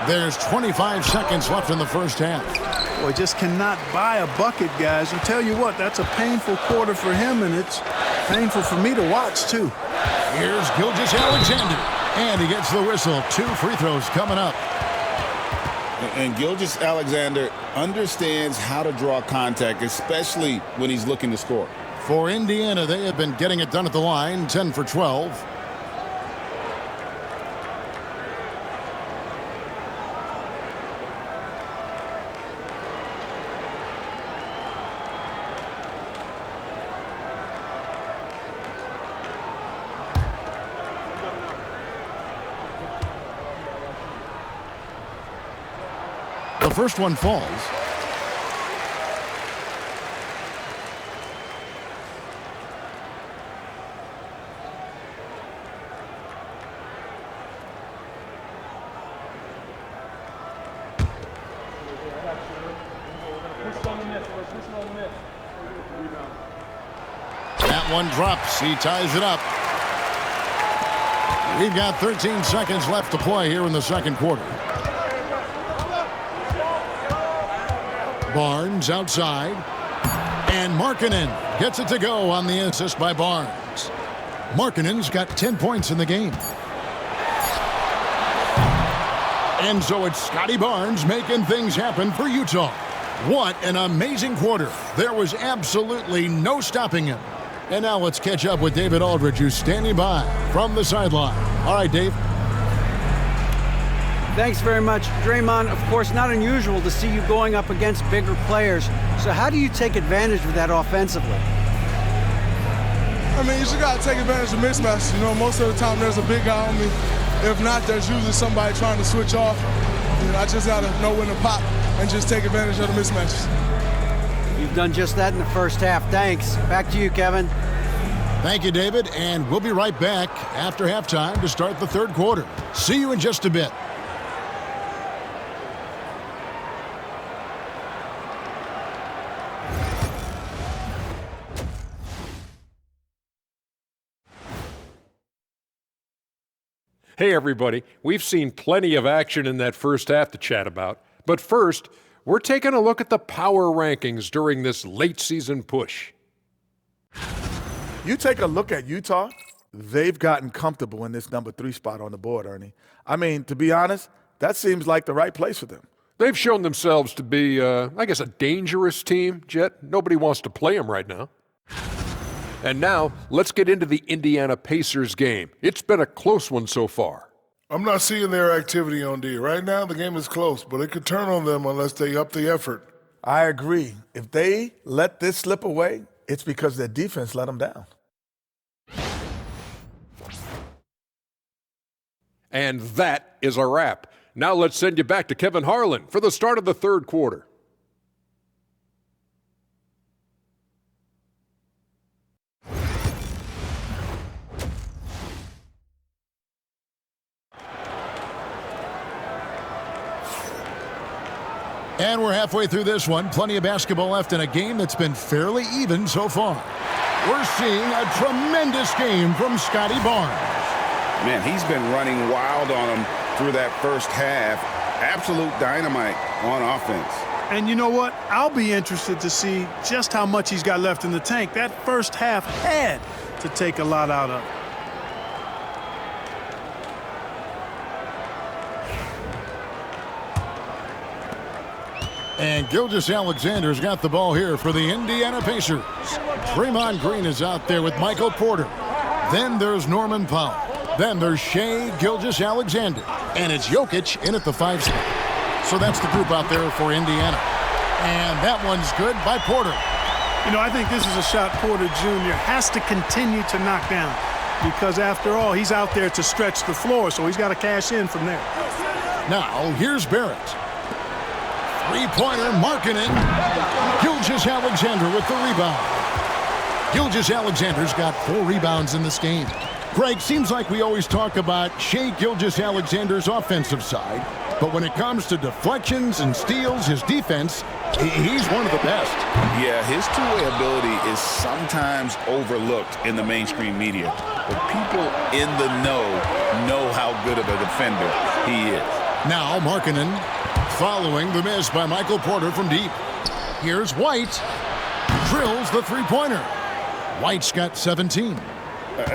There's 25 seconds left in the first half. Boy, just cannot buy a bucket, guys. And tell you what, that's a painful quarter for him, and it's painful for me to watch, too. Here's Gilgeous-Alexander. And he gets the whistle. 2 free throws coming up. And Gilgeous-Alexander understands how to draw contact, especially when he's looking to score. For Indiana, they have been getting it done at the line, 10 for 12. The first one falls. That one drops. He ties it up. We've got 13 seconds left to play here in the second quarter. Barnes outside. And Markkanen gets it to go on the assist by Barnes. Markkanen's got 10 points in the game. And so it's Scotty Barnes making things happen for Utah. What an amazing quarter. There was absolutely no stopping him. And now let's catch up with David Aldridge, who's standing by from the sideline. All right, Dave. Thanks very much. Draymond, of course, not unusual to see you going up against bigger players. So how do you take advantage of that offensively? I mean, you just got to take advantage of mismatches. You know, most of the time there's a big guy on me. If not, there's usually somebody trying to switch off. I just got to know when to pop and just take advantage of the mismatches. You've done just that in the first half. Thanks. Back to you, Kevin. Thank you, David, and we'll be right back after halftime to start the third quarter. See you in just a bit. Hey, everybody. We've seen plenty of action in that first half to chat about. But first, we're taking a look at the power rankings during this late-season push. You take a look at Utah, they've gotten comfortable in this number 3 spot on the board, Ernie. I mean, to be honest, that seems like the right place for them. They've shown themselves to be, I guess, a dangerous team, Jet. Nobody wants to play them right now. And now, let's get into the Indiana Pacers game. It's been a close one so far. I'm not seeing their activity on D. Right now, the game is close, but it could turn on them unless they up the effort. I agree. If they let this slip away, it's because their defense let them down. And that is a wrap. Now let's send you back to Kevin Harlan for the start of the third quarter. And we're halfway through this one. Plenty of basketball left in a game that's been fairly even so far. We're seeing a tremendous game from Scotty Barnes. Man, he's been running wild on him through that first half. Absolute dynamite on offense. And you know what? I'll be interested to see just how much he's got left in the tank. That first half had to take a lot out of it. And Gilgeous-Alexander's got the ball here for the Indiana Pacers. Draymond Green is out there with Michael Porter. Then there's Norman Powell. Then there's Shai Gilgeous-Alexander. And it's Jokic in at the 5 spot. So that's the group out there for Indiana. And that one's good by Porter. You know, I think this is a shot Porter Jr. has to continue to knock down because, after all, he's out there to stretch the floor, so he's got to cash in from there. Now, here's Barrett. Three-pointer, Markkanen. Gilgeous-Alexander with the rebound. Gilgeous-Alexander's got 4 rebounds in this game. Greg, seems like we always talk about Shai Gilgeous-Alexander's offensive side, but when it comes to deflections and steals, his defense, he's one of the best. Yeah, his two-way ability is sometimes overlooked in the mainstream media, but people in the know how good of a defender he is. Now Markkanen following the miss by Michael Porter from deep. Here's White. Drills the three-pointer. White's got 17.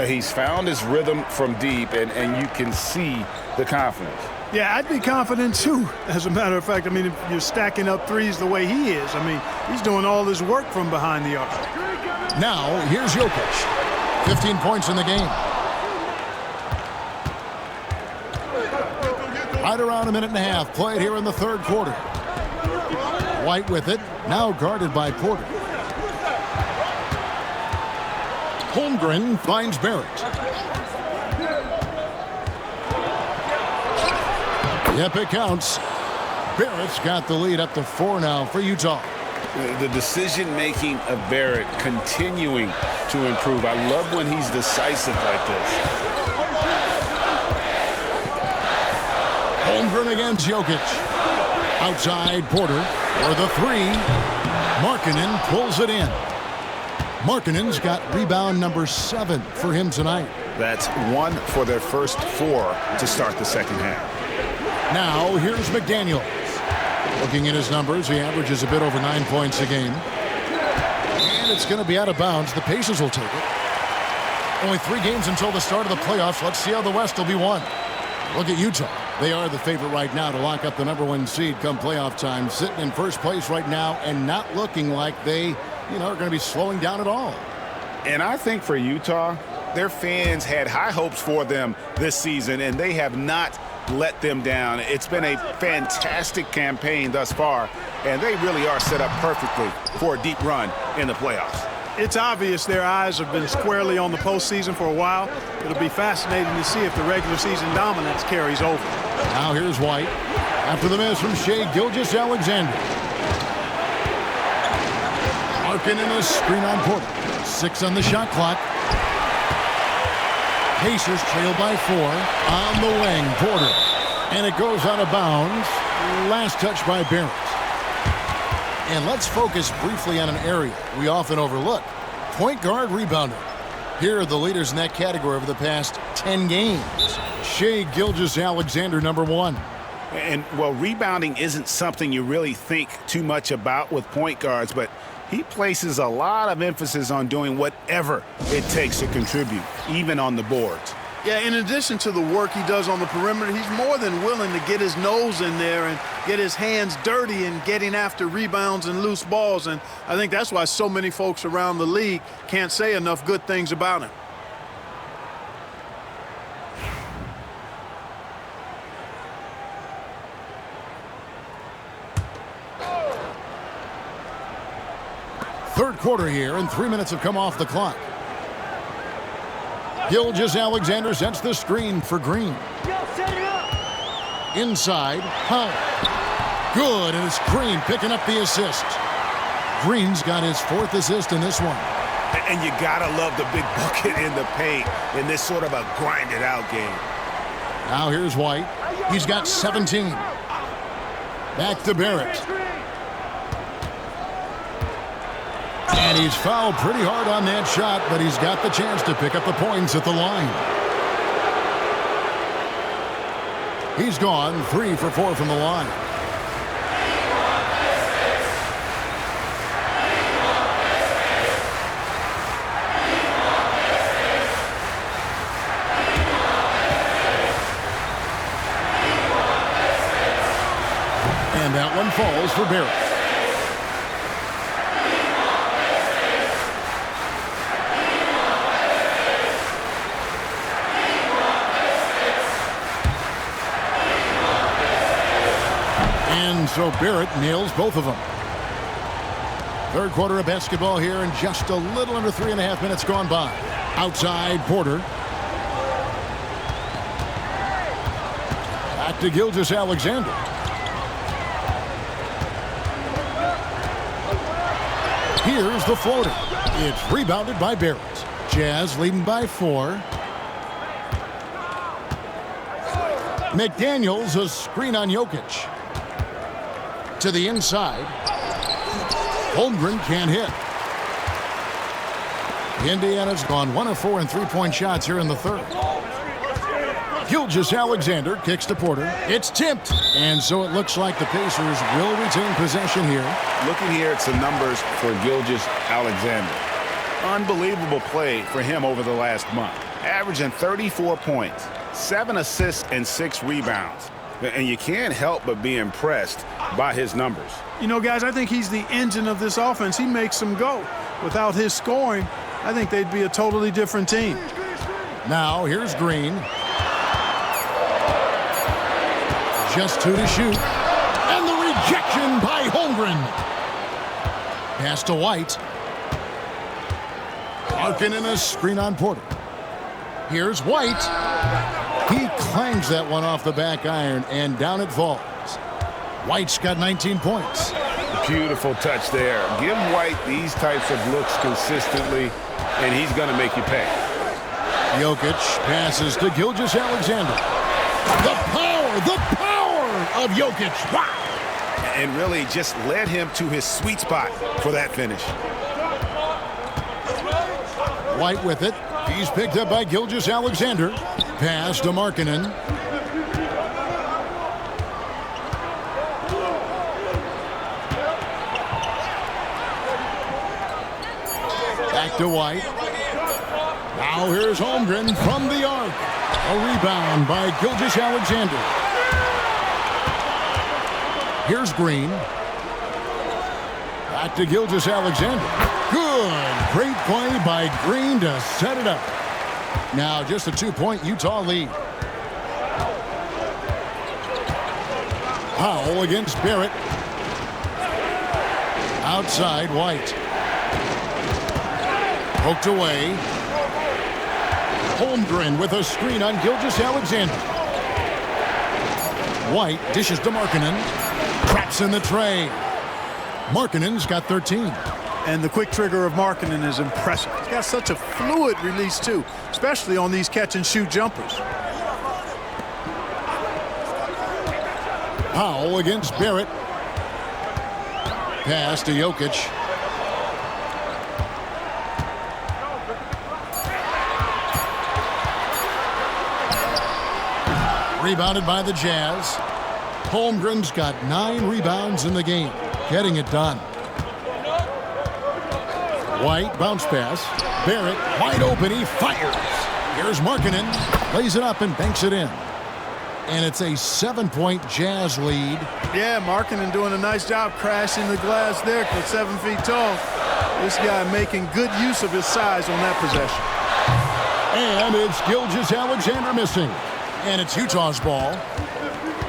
He's found his rhythm from deep, and you can see the confidence. Yeah, I'd be confident too, as a matter of fact. I mean, if you're stacking up threes the way he is, I mean, he's doing all his work from behind the arc. Now, here's Jokic. 15 points in the game. Right around a minute and a half played here in the third quarter. White with it, now guarded by Porter. Holmgren finds Barrett. Yep, it counts. Barrett's got the lead up to 4 now for Utah. The decision-making of Barrett continuing to improve. I love when he's decisive like this. Holmgren against Jokic. Outside Porter for the 3. Markkanen pulls it in. Markkanen's got rebound number 7 for him tonight. That's 1 for their first 4 to start the second half. Now, here's McDaniels. Looking at his numbers, he averages a bit over 9 points a game. And it's going to be out of bounds. The Pacers will take it. Only 3 games until the start of the playoffs. Let's see how the West will be won. Look at Utah. They are the favorite right now to lock up the number 1 seed come playoff time. Sitting in first place right now and not looking like they, are going to be slowing down at all. And I think for Utah, their fans had high hopes for them this season, and they have not let them down. It's been a fantastic campaign thus far, and they really are set up perfectly for a deep run in the playoffs. It's obvious their eyes have been squarely on the postseason for a while. It'll be fascinating to see if the regular season dominance carries over. Now here's White. After the miss from Shea Gilgeous-Alexander. Larkin in a screen on Porter. 6 on the shot clock. Pacers trail by 4. On the wing, Porter. And it goes out of bounds. Last touch by Barrett. And let's focus briefly on an area we often overlook. Point guard rebounding. Here are the leaders in that category over the past 10 games. Shea Gilgeous-Alexander, number 1. And, well, rebounding isn't something you really think too much about with point guards, but he places a lot of emphasis on doing whatever it takes to contribute, even on the boards. Yeah, in addition to the work he does on the perimeter, he's more than willing to get his nose in there and get his hands dirty in getting after rebounds and loose balls. And I think that's why so many folks around the league can't say enough good things about him. Third quarter here, and 3 minutes have come off the clock. Gilgeous-Alexander sets the screen for Green. Inside, Howard. Good, and it's Green picking up the assist. Green's got his 4th assist in this one. And you gotta love the big bucket in the paint in this sort of a grinded-out game. Now here's White. He's got 17. Back to Barrett. And he's fouled pretty hard on that shot, but he's got the chance to pick up the points at the line. He's gone 3 for 4 from the line. And that one falls for Barrett. So Barrett nails both of them. Third quarter of basketball here, and just a little under 3.5 minutes gone by. Outside, Porter. Back to Gilgeous-Alexander. Here's the floater. It's rebounded by Barrett. Jazz leading by 4. McDaniels, a screen on Jokic. To the inside. Holmgren can't hit. Indiana's gone 1 of 4 in 3-point shots here in the third. Gilgeous-Alexander kicks to Porter. It's tipped. And so it looks like the Pacers will retain possession here. Looking here at some numbers for Gilgeous-Alexander. Unbelievable play for him over the last month. Averaging 34 points, 7 assists, and 6 rebounds. And you can't help but be impressed by his numbers. You know, guys, I think he's the engine of this offense. He makes them go. Without his scoring, I think they'd be a totally different team. Now, here's Green. Just 2 to shoot. And the rejection by Holmgren. Pass to White. Larkin in a screen on Porter. Here's White. He clangs that one off the back iron, and down it falls. White's got 19 points. Beautiful touch there. Give White these types of looks consistently, and he's going to make you pay. Jokic passes to Gilgeous-Alexander. The power of Jokic. Wow. And really just led him to his sweet spot for that finish. White with it. He's picked up by Gilgeous-Alexander. Pass to Markkanen. Back to White. Now here's Holmgren from the arc. A rebound by Gilgeous-Alexander. Here's Green. Back to Gilgeous-Alexander. Good. Great play by Green to set it up. Now just a 2-point Utah lead. Powell against Barrett. Outside, White. Poked away. Holmgren with a screen on Gilgeous-Alexander. White dishes to Markkanen. Traps in the tray. Markkanen's got 13. And the quick trigger of Markkanen is impressive. He's got such a fluid release, too, especially on these catch-and-shoot jumpers. Powell against Barrett. Pass to Jokic. Rebounded by the Jazz. Holmgren's got 9 rebounds in the game, getting it done. White bounce pass. Barrett wide open. He fires. Here's Markkanen. Lays it up and banks it in. And it's a 7-point Jazz lead. Yeah, Markkanen doing a nice job crashing the glass there for 7 feet tall. This guy making good use of his size on that possession. And it's Gilgeous-Alexander missing. And it's Utah's ball.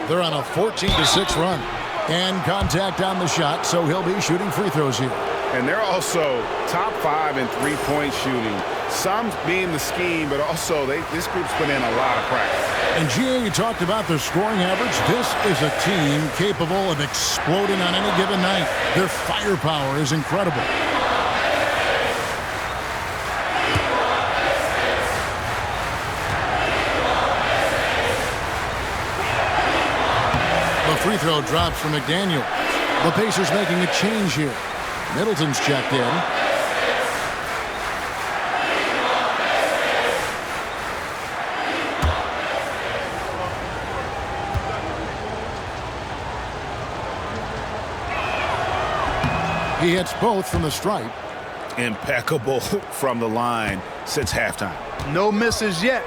They're on a 14-6 run. And contact on the shot, so he'll be shooting free throws here. And they're also top 5 in three-point shooting. Some being the scheme, but also this group's put in a lot of practice. And GA, you talked about their scoring average. This is a team capable of exploding on any given night. Their firepower is incredible. The free throw drops for McDaniel. The Pacers making a change here. Middleton's checked in. He hits both from the stripe. Impeccable from the line since halftime. No misses yet.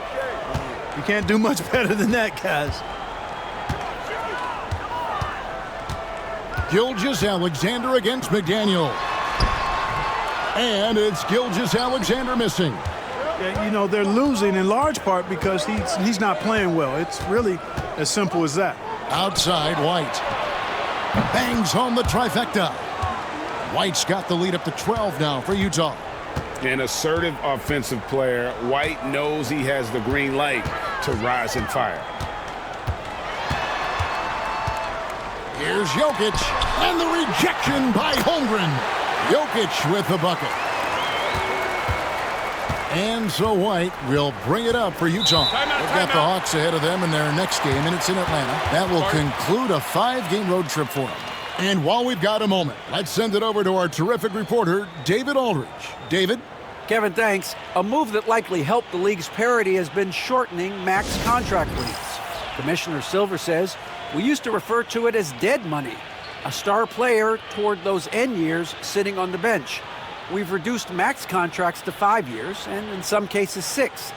You can't do much better than that, guys. Gilgeous-Alexander against McDaniel. And it's Gilgeous-Alexander missing. Yeah, you know, they're losing in large part because he's not playing well. It's really as simple as that. Outside, White. Bangs home the trifecta. White's got the lead up to 12 now for Utah. An assertive offensive player. White knows he has the green light to rise and fire. Here's Jokic, and the rejection by Holmgren. Jokic with the bucket. And so White will bring it up for Utah. They've got the Hawks ahead of them in their next game, and it's in Atlanta. That will conclude a 5-game road trip for them. And while we've got a moment, let's send it over to our terrific reporter, David Aldridge. David? Kevin, thanks. A move that likely helped the league's parity has been shortening max contract lengths. Commissioner Silver says, we used to refer to it as dead money, a star player toward those end years sitting on the bench. We've reduced max contracts to 5 years, and in some cases 6.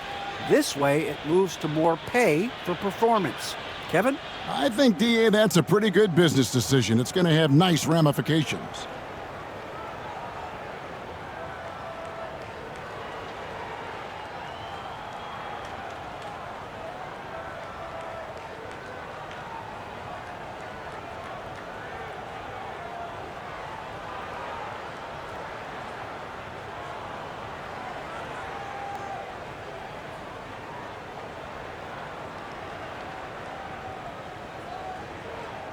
This way, it moves to more pay for performance. Kevin? I think, DA, that's a pretty good business decision. It's going to have nice ramifications.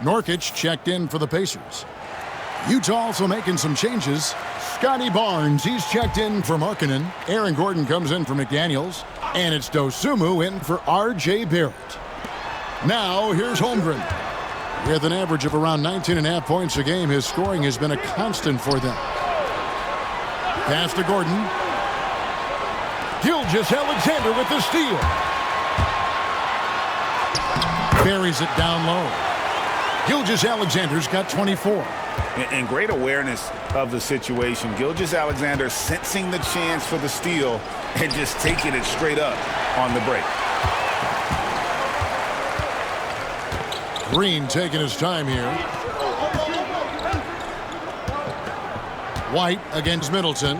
Nurkic checked in for the Pacers. Utah also making some changes. Scotty Barnes, he's checked in for Markkanen. Aaron Gordon comes in for McDaniels. And it's Dosunmu in for R.J. Barrett. Now, here's Holmgren. With an average of around 19.5 points a game, his scoring has been a constant for them. Pass to Gordon. Gilgeous-Alexander with the steal. Buries it down low. Gilgeous-Alexander's got 24. And great awareness of the situation. Gilgeous-Alexander sensing the chance for the steal and just taking it straight up on the break. Green taking his time here. White against Middleton.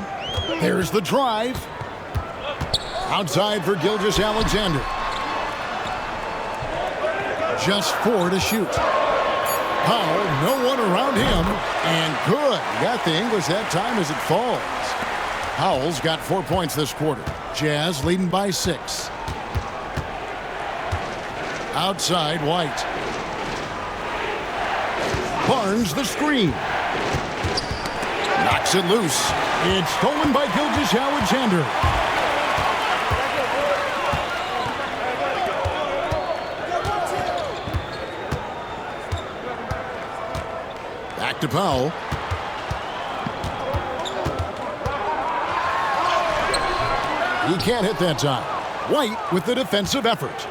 There's the drive. Outside for Gilgeous-Alexander. Just 4 to shoot. Powell, no one around him, and good. Got the English that time as it falls. Powell's got 4 points this quarter. Jazz leading by 6. Outside, White. Barnes the screen. Knocks it loose. It's stolen by Gilgeous-Alexander. Back to Powell. He can't hit that time. White with the defensive effort.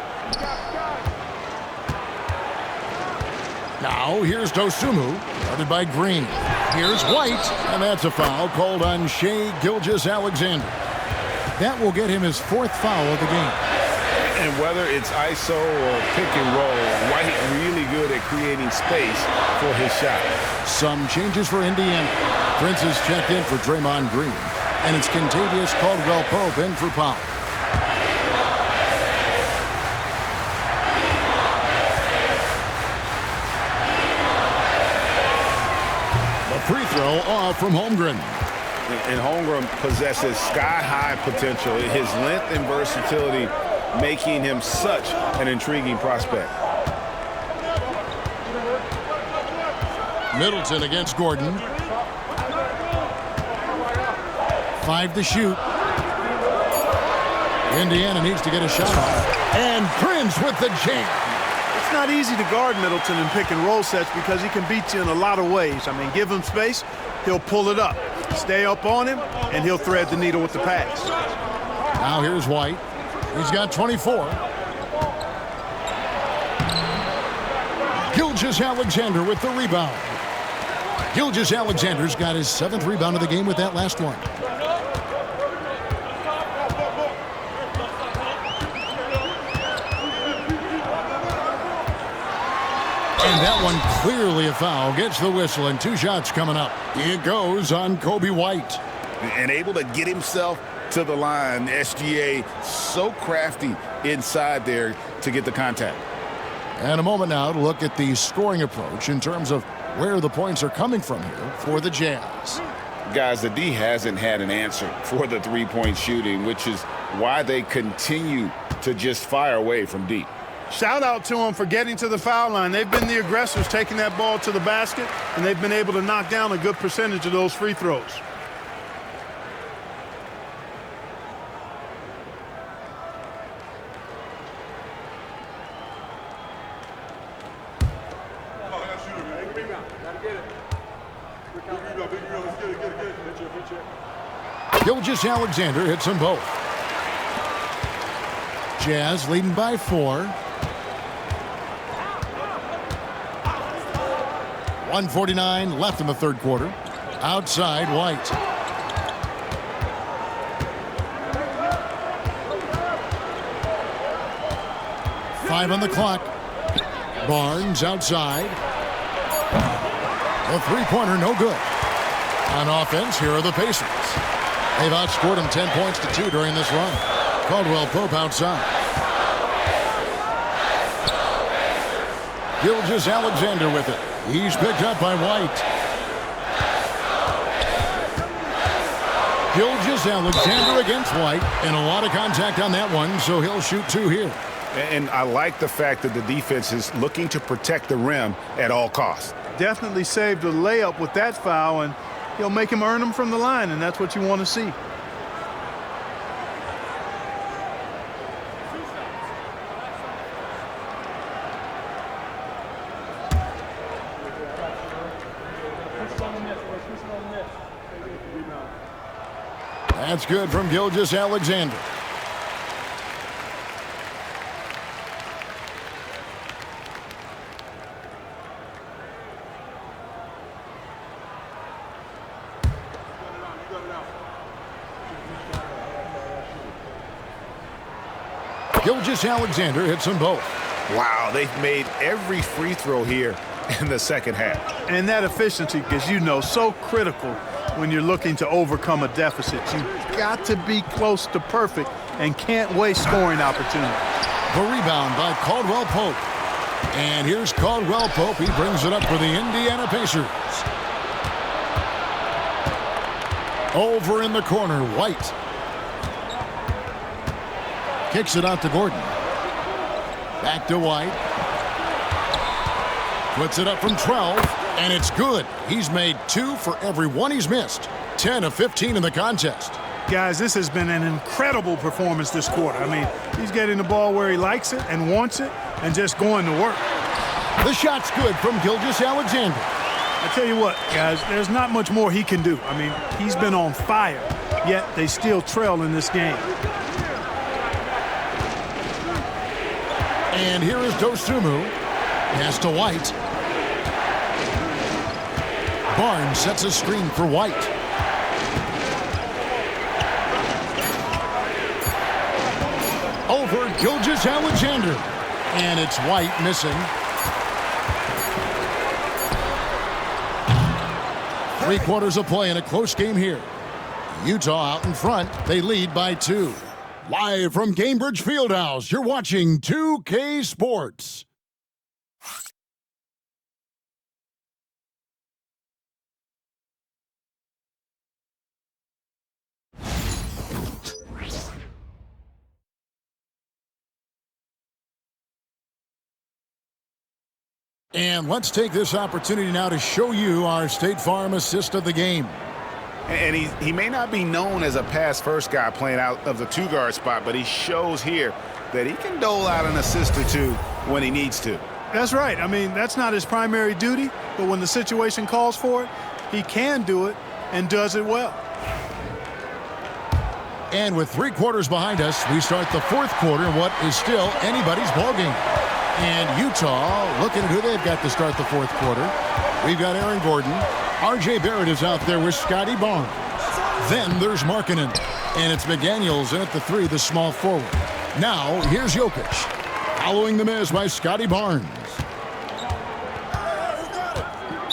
Now here's Dosunmu, guarded by Green. Here's White, and that's a foul called on Shai Gilgeous-Alexander. That will get him his 4th foul of the game. And whether it's ISO or pick and roll, White really good at creating space for his shot. Some changes for Indiana. Prince is checked in for Draymond Green, and it's Kentavious Caldwell-Pope in for Powell. Free throw off from Holmgren. And Holmgren possesses sky-high potential. His length and versatility making him such an intriguing prospect. Middleton against Gordon. 5 to shoot. Indiana needs to get a shot off. And Prince with the jam. It's not easy to guard Middleton in pick and roll sets because he can beat you in a lot of ways. I mean, give him space, he'll pull it up. Stay up on him, and he'll thread the needle with the pass. Now here's White. He's got 24. Gilgeous-Alexander with the rebound. Gilgeous-Alexander's got his 7th rebound of the game with that last one. And that one clearly a foul. Gets the whistle, and 2 shots coming up. It goes on Kobe White. And able to get himself to the line. SGA so crafty inside there to get the contact. And a moment now to look at the scoring approach in terms of where the points are coming from here for the Jazz. Guys, the D hasn't had an answer for the three-point shooting, which is why they continue to just fire away from deep. Shout out to them for getting to the foul line. They've been the aggressors taking that ball to the basket, and they've been able to knock down a good percentage of those free throws. Gilgeous-Alexander hits them both. Jazz leading by 4. 1:49 left in the third quarter. Outside, White. Five on the clock. Barnes outside. The three-pointer no good. On offense, here are the Pacers. They've outscored them 10 points to 2 during this run. Caldwell-Pope outside. Gilgeous-Alexander with it. He's picked up by White. Gilgeous-Alexander against White, and a lot of contact on that one, so he'll shoot 2 here. And I like the fact that the defense is looking to protect the rim at all costs. Definitely saved a layup with that foul, and he'll make him earn them from the line, and that's what you want to see. That's good from Gilgeous-Alexander. Gilgeous-Alexander hits them both. Wow, they've made every free throw here in the second half. And that efficiency, as you know, so critical when you're looking to overcome a deficit. You've got to be close to perfect and can't waste scoring opportunity. The rebound by Caldwell-Pope. And here's Caldwell-Pope. He brings it up for the Indiana Pacers. Over in the corner, White. Kicks it out to Gordon. Back to White. Puts it up from 12. And it's good. He's made 2 for every 1 he's missed. 10 of 15 in the contest. Guys, this has been an incredible performance this quarter. I mean, he's getting the ball where he likes it and wants it and just going to work. The shot's good from Gilgeous-Alexander. I tell you what, guys, there's not much more he can do. I mean, he's been on fire, yet they still trail in this game. And here is Dosunmu. Pass to White. Barnes sets a screen for White. Over Gilgeous-Alexander. And it's White missing. 3 quarters of play in a close game here. Utah out in front. They lead by 2. Live from Cambridge Fieldhouse, you're watching 2K Sports. And let's take this opportunity now to show you our State Farm assist of the game. And he may not be known as a pass-first guy playing out of the 2-guard spot, but he shows here that he can dole out an assist or 2 when he needs to. That's right. I mean, that's not his primary duty, but when the situation calls for it, he can do it and does it well. And with 3 quarters behind us, we start the 4th quarter in what is still anybody's ballgame. And Utah looking at who they've got to start the 4th quarter. We've got Aaron Gordon. R.J. Barrett is out there with Scotty Barnes. Then there's Markkanen. And it's McDaniels in at the 3, the small forward. Now, here's Jokic. Following the miss by Scotty Barnes.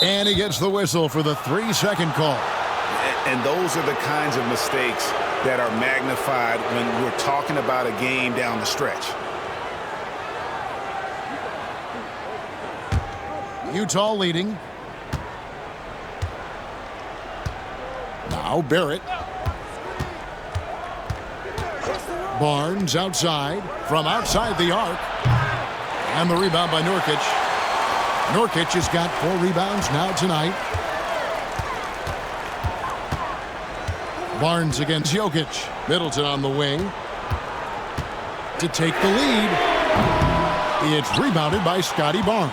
And he gets the whistle for the 3-second call. And those are the kinds of mistakes that are magnified when we're talking about a game down the stretch. Utah leading. Now Barrett. Barnes outside. From outside the arc. And the rebound by Nurkic. Nurkic has got 4 rebounds now tonight. Barnes against Jokic. Middleton on the wing. To take the lead. It's rebounded by Scotty Barnes.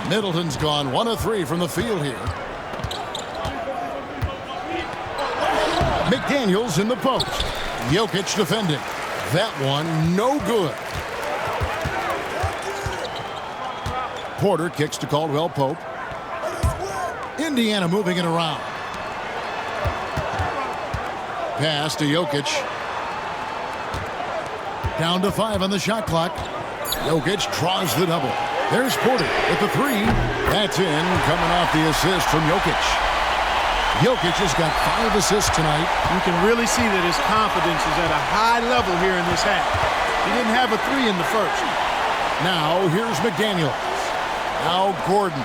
Middleton's gone 1 of 3 from the field here. McDaniels in the post. Jokic defending. That one no good. Porter kicks to Caldwell Pope. Indiana moving it around. Pass to Jokic. Down to 5 on the shot clock. Jokic draws the double. There's Porter with the 3. That's in, coming off the assist from Jokic. Jokic has got 5 assists tonight. You can really see that his confidence is at a high level here in this half. He didn't have a 3 in the first. Now here's McDaniels. Now Gordon.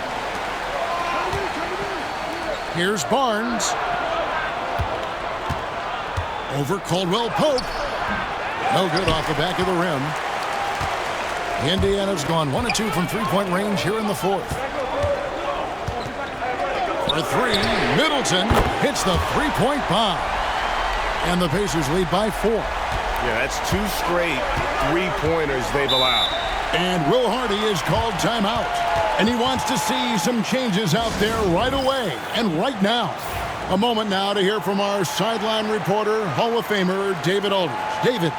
Here's Barnes. Over Caldwell Pope. No good off the back of the rim. Indiana's gone 1 of 2 from 3-point range here in the 4th. For 3, Middleton hits the 3-point bomb. And the Pacers lead by 4. Yeah, that's 2 straight 3-pointers they've allowed. And Will Hardy is called timeout. And he wants to see some changes out there right away and right now. A moment now to hear from our sideline reporter, Hall of Famer David Aldridge. David.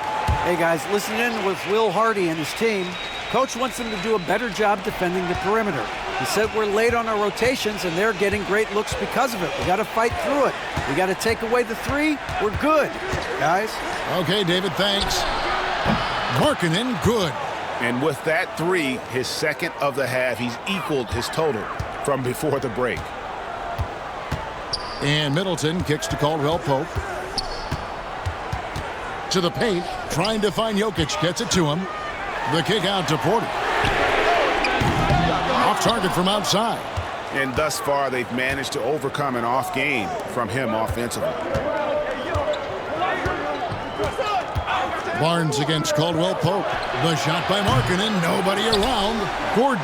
Hey guys, listen in with Will Hardy and his team. Coach wants them to do a better job defending the perimeter. He said we're late on our rotations and they're getting great looks because of it. We got to fight through it. We got to take away the 3. We're good, guys. Okay, David, thanks. Markkanen, good. And with that 3, his 2nd of the half, he's equaled his total from before the break. And Middleton kicks to Caldwell Pope. To the paint, trying to find Jokic, gets it to him. The kick out to Porter. Off target from outside. And thus far, they've managed to overcome an off game from him offensively. Barnes against Caldwell Pope. The shot by Markkanen, nobody around. Gordon.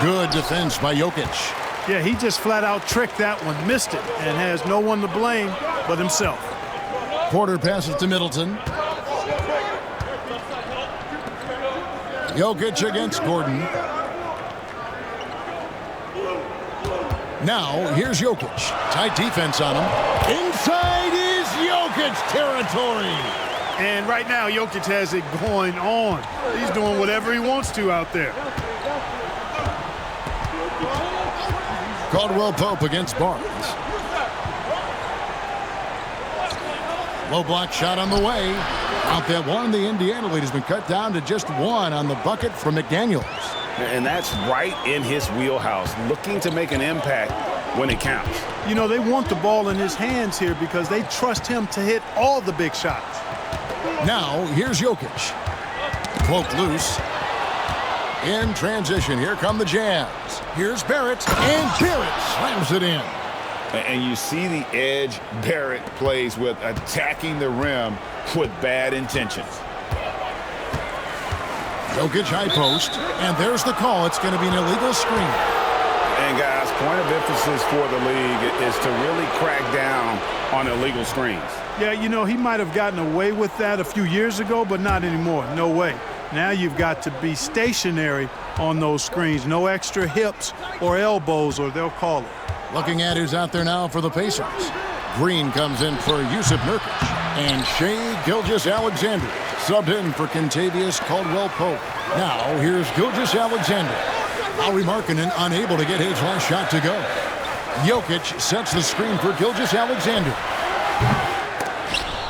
Good defense by Jokic. Yeah, he just flat out tricked that one, missed it, and has no one to blame but himself. Porter passes to Middleton. Jokic against Gordon. Now, here's Jokic. Tight defense on him. Inside is Jokic territory. And right now, Jokic has it going on. He's doing whatever he wants to out there. Caldwell Pope against Barnes. Low block shot on the way. Out that one, the Indiana lead has been cut down to just one on the bucket from McDaniels. And that's right in his wheelhouse, looking to make an impact when it counts. You know, they want the ball in his hands here because they trust him to hit all the big shots. Now, here's Jokic. Poked loose. In transition, here come the Jazz. Here's Barrett, and Barrett slams it in. And you see the edge Barrett plays with, attacking the rim with bad intentions. Jokic high post, and there's the call. It's going to be an illegal screen. And guys, point of emphasis for the league is to really crack down on illegal screens. Yeah, you know, he might have gotten away with that a few years ago, but not anymore. No way. Now you've got to be stationary on those screens. No extra hips or elbows, or they'll call it. Looking at who's out there now for the Pacers. Green comes in for Yusuf Nurkic. And Shai Gilgeous-Alexander subbed in for Kentavious Caldwell-Pope. Now here's Gilgeous-Alexander. Lauri Markkanen unable to get his last shot to go. Jokic sets the screen for Gilgeous-Alexander.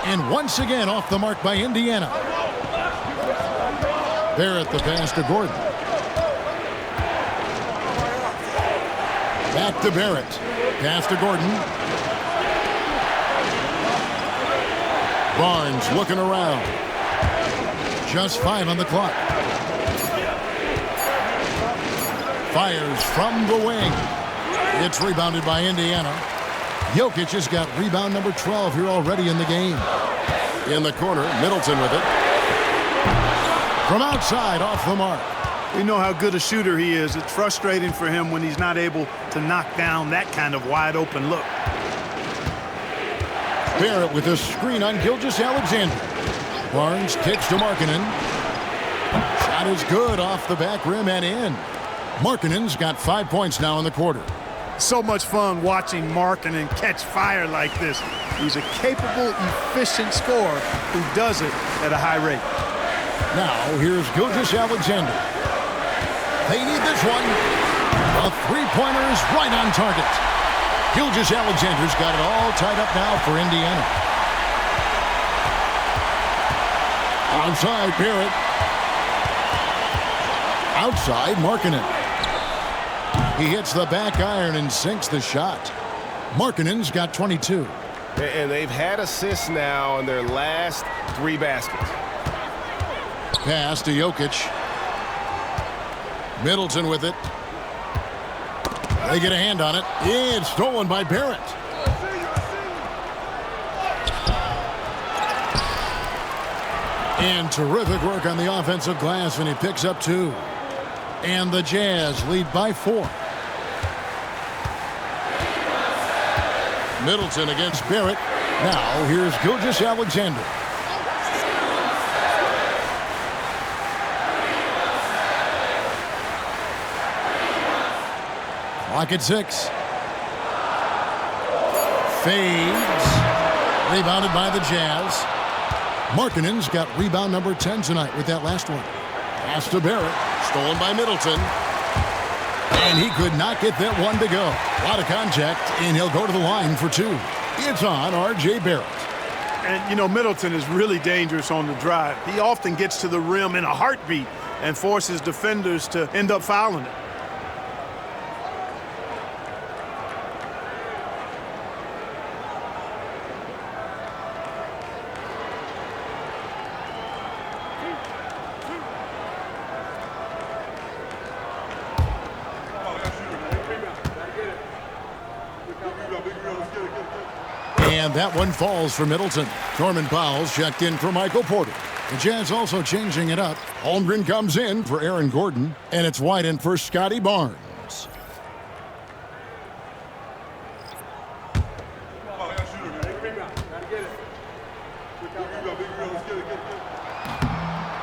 And once again off the mark by Indiana. Barrett the pass to Gordon. Back to Barrett. Pass to Gordon. Barnes looking around. Just 5 on the clock. Fires from the wing. It's rebounded by Indiana. Jokic has got rebound number 12 here already in the game. In the corner, Middleton with it. From outside, off the mark. We know how good a shooter he is. It's frustrating for him when he's not able to knock down that kind of wide open look. Barrett with a screen on Gilgeous-Alexander. Barnes kicks to Markkanen. Shot is good off the back rim and in. Markkanen's got 5 points now in the quarter. So much fun watching Markkanen catch fire like this. He's a capable, efficient scorer who does it at a high rate. Now here's Gilgeous-Alexander. They need this one. A three-pointer is right on target. Gilgeous-Alexander's got it all tied up now for Indiana. Onside, Barrett. Outside, Markkanen. He hits the back iron and sinks the shot. Markkanen's got 22. And they've had assists now on their last 3 baskets. Pass to Jokic. Middleton with it. They get a hand on it. It's stolen by Barrett. And terrific work on the offensive glass, and he picks up 2. And the Jazz lead by 4. Middleton against Barrett. Now here's Gilgeous-Alexander. Clock at 6. Fades. Rebounded by the Jazz. Markkanen's got rebound number 10 tonight with that last one. Pass to Barrett. Stolen by Middleton. And he could not get that one to go. A lot of contact, and he'll go to the line for 2. It's on R.J. Barrett. And, you know, Middleton is really dangerous on the drive. He often gets to the rim in a heartbeat and forces defenders to end up fouling it. And that one falls for Middleton. Norman Powell's checked in for Michael Porter. The Jazz also changing it up. Holmgren comes in for Aaron Gordon, and it's White in for Scotty Barnes.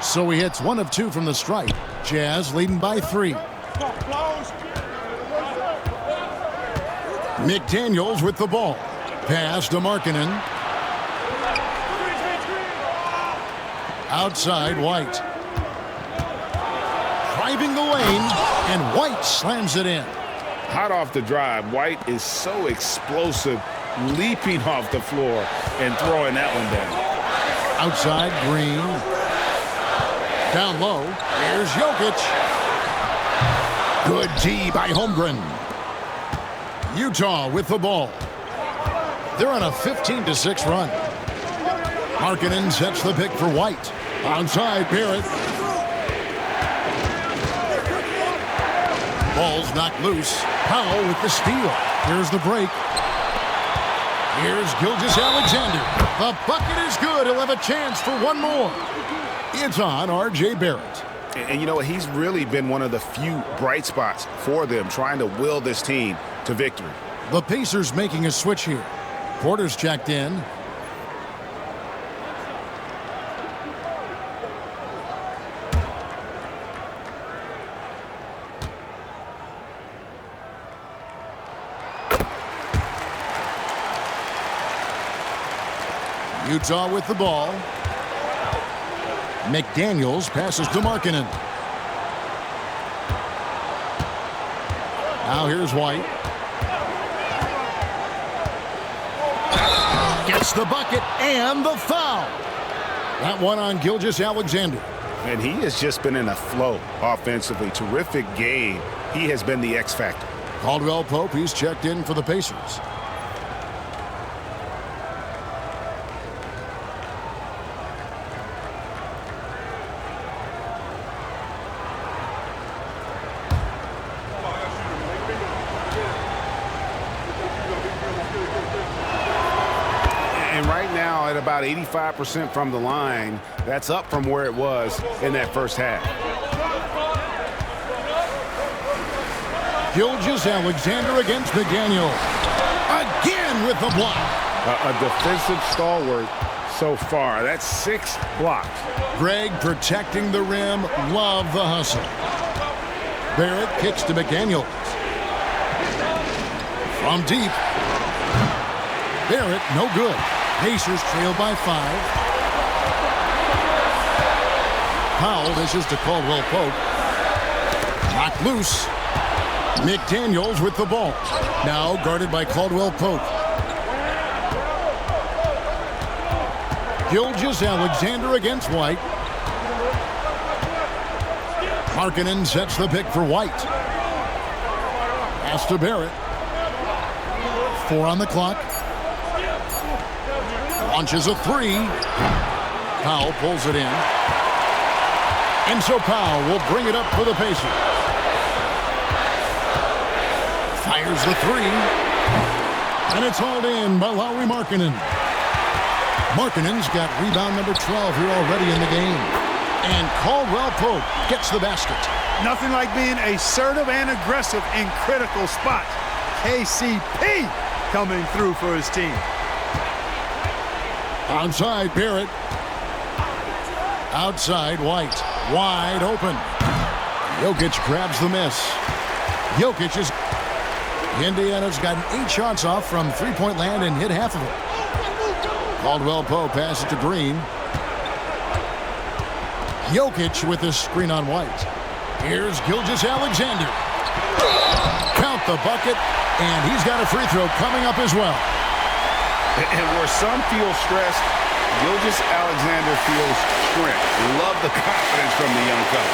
So he hits 1 of 2 from the stripe. Jazz leading by 3. McDaniels with the ball. Pass to Markkanen. Outside, White. Driving the lane, and White slams it in. Hot off the drive, White is so explosive, leaping off the floor and throwing that one down. Outside, Green. Down low, here's Jokic. Good D by Holmgren. Utah with the ball. They're on a 15-6 run. Markkanen sets the pick for White. Onside, Barrett. Ball's knocked loose. Powell with the steal. Here's the break. Here's Gilgeous-Alexander. The bucket is good. He'll have a chance for one more. It's on R.J. Barrett. And you know what? He's really been one of the few bright spots for them, trying to will this team to victory. The Pacers making a switch here. Porter's checked in. Utah with the ball. McDaniels passes to Markkanen. Now here's White. Gets the bucket and the foul. That one on Gilgeous-Alexander. And he has just been in a flow offensively. Terrific game. He has been the X factor. Caldwell Pope, he's checked in for the Pacers. And right now at about 85% from the line, that's up from where it was in that first half. Gilgeous-Alexander against McDaniel. Again with the block. A defensive stalwart so far. That's 6 blocks. Greg protecting the rim. Love the hustle. Barrett kicks to McDaniels. From deep. Barrett, no good. Pacers trail by 5. Powell dishes to Caldwell Pope. Knocked loose. McDaniels with the ball. Now guarded by Caldwell Pope. Gilgeous-Alexander against White. Markkanen sets the pick for White. Pass to Barrett. 4 on the clock. Launches a 3. Powell pulls it in. And so Powell will bring it up for the Pacers. Fires the 3. And it's hauled in by Lauri Markkanen. Markkanen's got rebound number 12 here already in the game. And Caldwell Pope gets the basket. Nothing like being assertive and aggressive in critical spots. KCP coming through for his team. Onside, Barrett. Outside, White. Wide open. Jokic grabs the miss. Jokic is... Indiana's gotten 8 shots off from three-point land and hit half of it. Caldwell Pope passes to Green. Jokic with the screen on White. Here's Gilgeous-Alexander. Count the bucket, and he's got a free throw coming up as well. And where some feel stressed, Gilgeous-Alexander feels strength. Love the confidence from the young fella.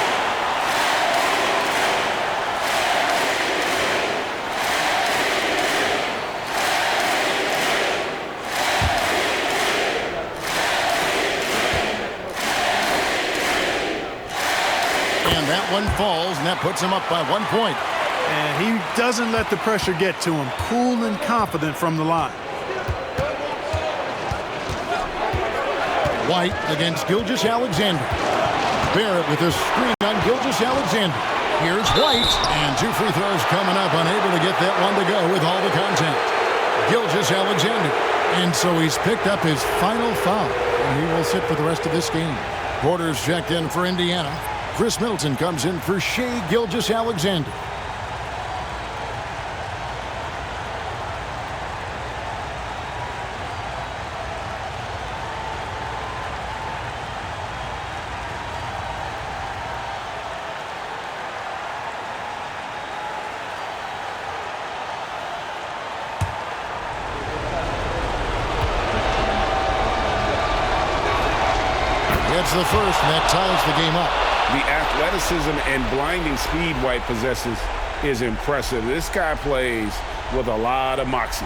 And that one falls, and that puts him up by 1 point. And he doesn't let the pressure get to him. Cool and confident from the line. White against Gilgeous-Alexander. Barrett with a screen on Gilgeous-Alexander. Here's White, and 2 free throws coming up, unable to get that one to go with all the contact. Gilgeous-Alexander. And so he's picked up his final foul, and he will sit for the rest of this game. Porter's checked in for Indiana. Chris Middleton comes in for Shai Gilgeous-Alexander. It's the first, and that ties the game up. The athleticism and blinding speed White possesses is impressive. This guy plays with a lot of moxie.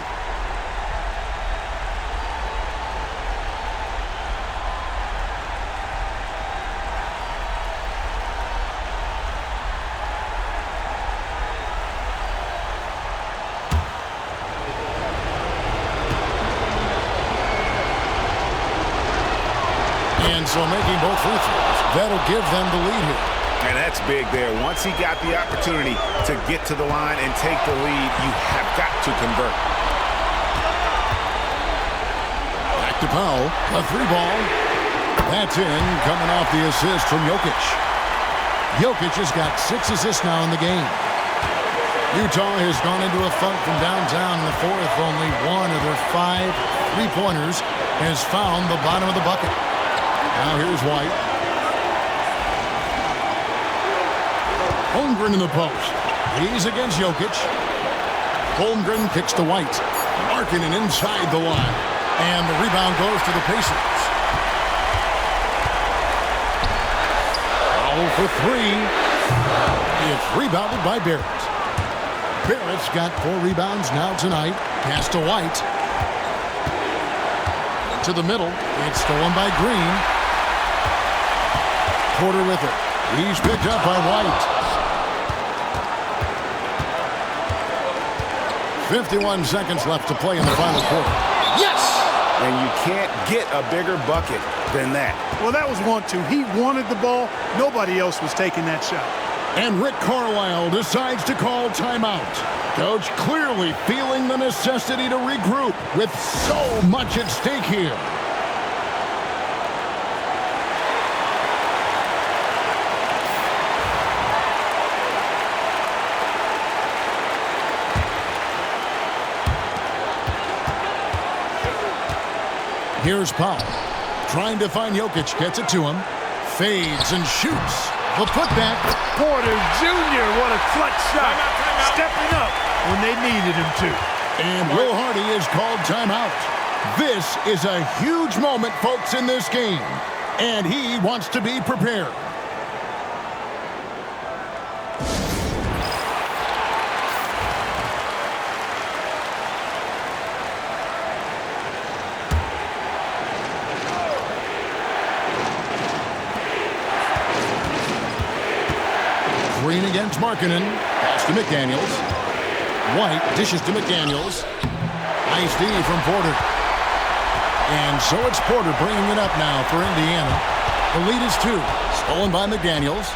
And so making both free throws, that'll give them the lead here. And that's big there. Once he got the opportunity to get to the line and take the lead, you have got to convert. Back to Powell, a 3-ball. That's in, coming off the assist from Jokic. Jokic has got 6 assists now in the game. Utah has gone into a funk from downtown in the fourth. Only one of their 5 3-pointers has found the bottom of the bucket. Now here's White. Holmgren in the post. He's against Jokic. Holmgren kicks to White. Markkanen inside the line. And the rebound goes to the Pacers. Foul for 3. It's rebounded by Barrett. Barrett's got 4 rebounds now tonight. Pass to White. To the middle. It's stolen by Green. Porter with it. He's picked up by White. 51 seconds left to play in the final quarter. Yes! And you can't get a bigger bucket than that. Well, that was 1-2. He wanted the ball. Nobody else was taking that shot. And Rick Carlisle decides to call timeout. Coach clearly feeling the necessity to regroup with so much at stake here. Here's Powell. Trying to find Jokic. Gets it to him. Fades and shoots. The putback. Porter Jr., what a clutch shot. Stepping up when they needed him to. And Will Hardy is called timeout. This is a huge moment, folks, in this game. And he wants to be prepared. Green against Markkanen. Pass to McDaniels. White dishes to McDaniels. Nice D from Porter. And so it's Porter bringing it up now for Indiana. The lead is 2. Stolen by McDaniels.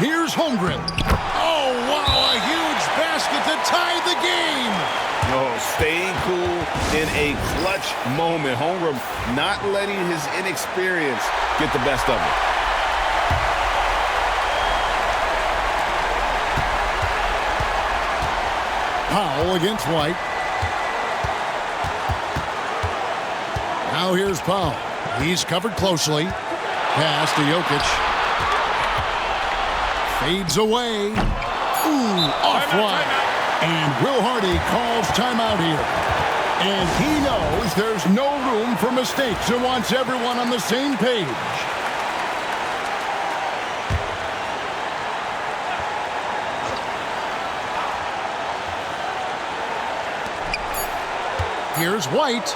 Here's Holmgren. Oh, wow, a huge basket to tie the game. Oh, staying cool in a clutch moment. Holmgren not letting his inexperience get the best of him. Powell against White. Now here's Powell. He's covered closely. Pass to Jokic. Fades away. Ooh, offline. And Will Hardy calls timeout here. And he knows there's no room for mistakes and wants everyone on the same page. Here's White,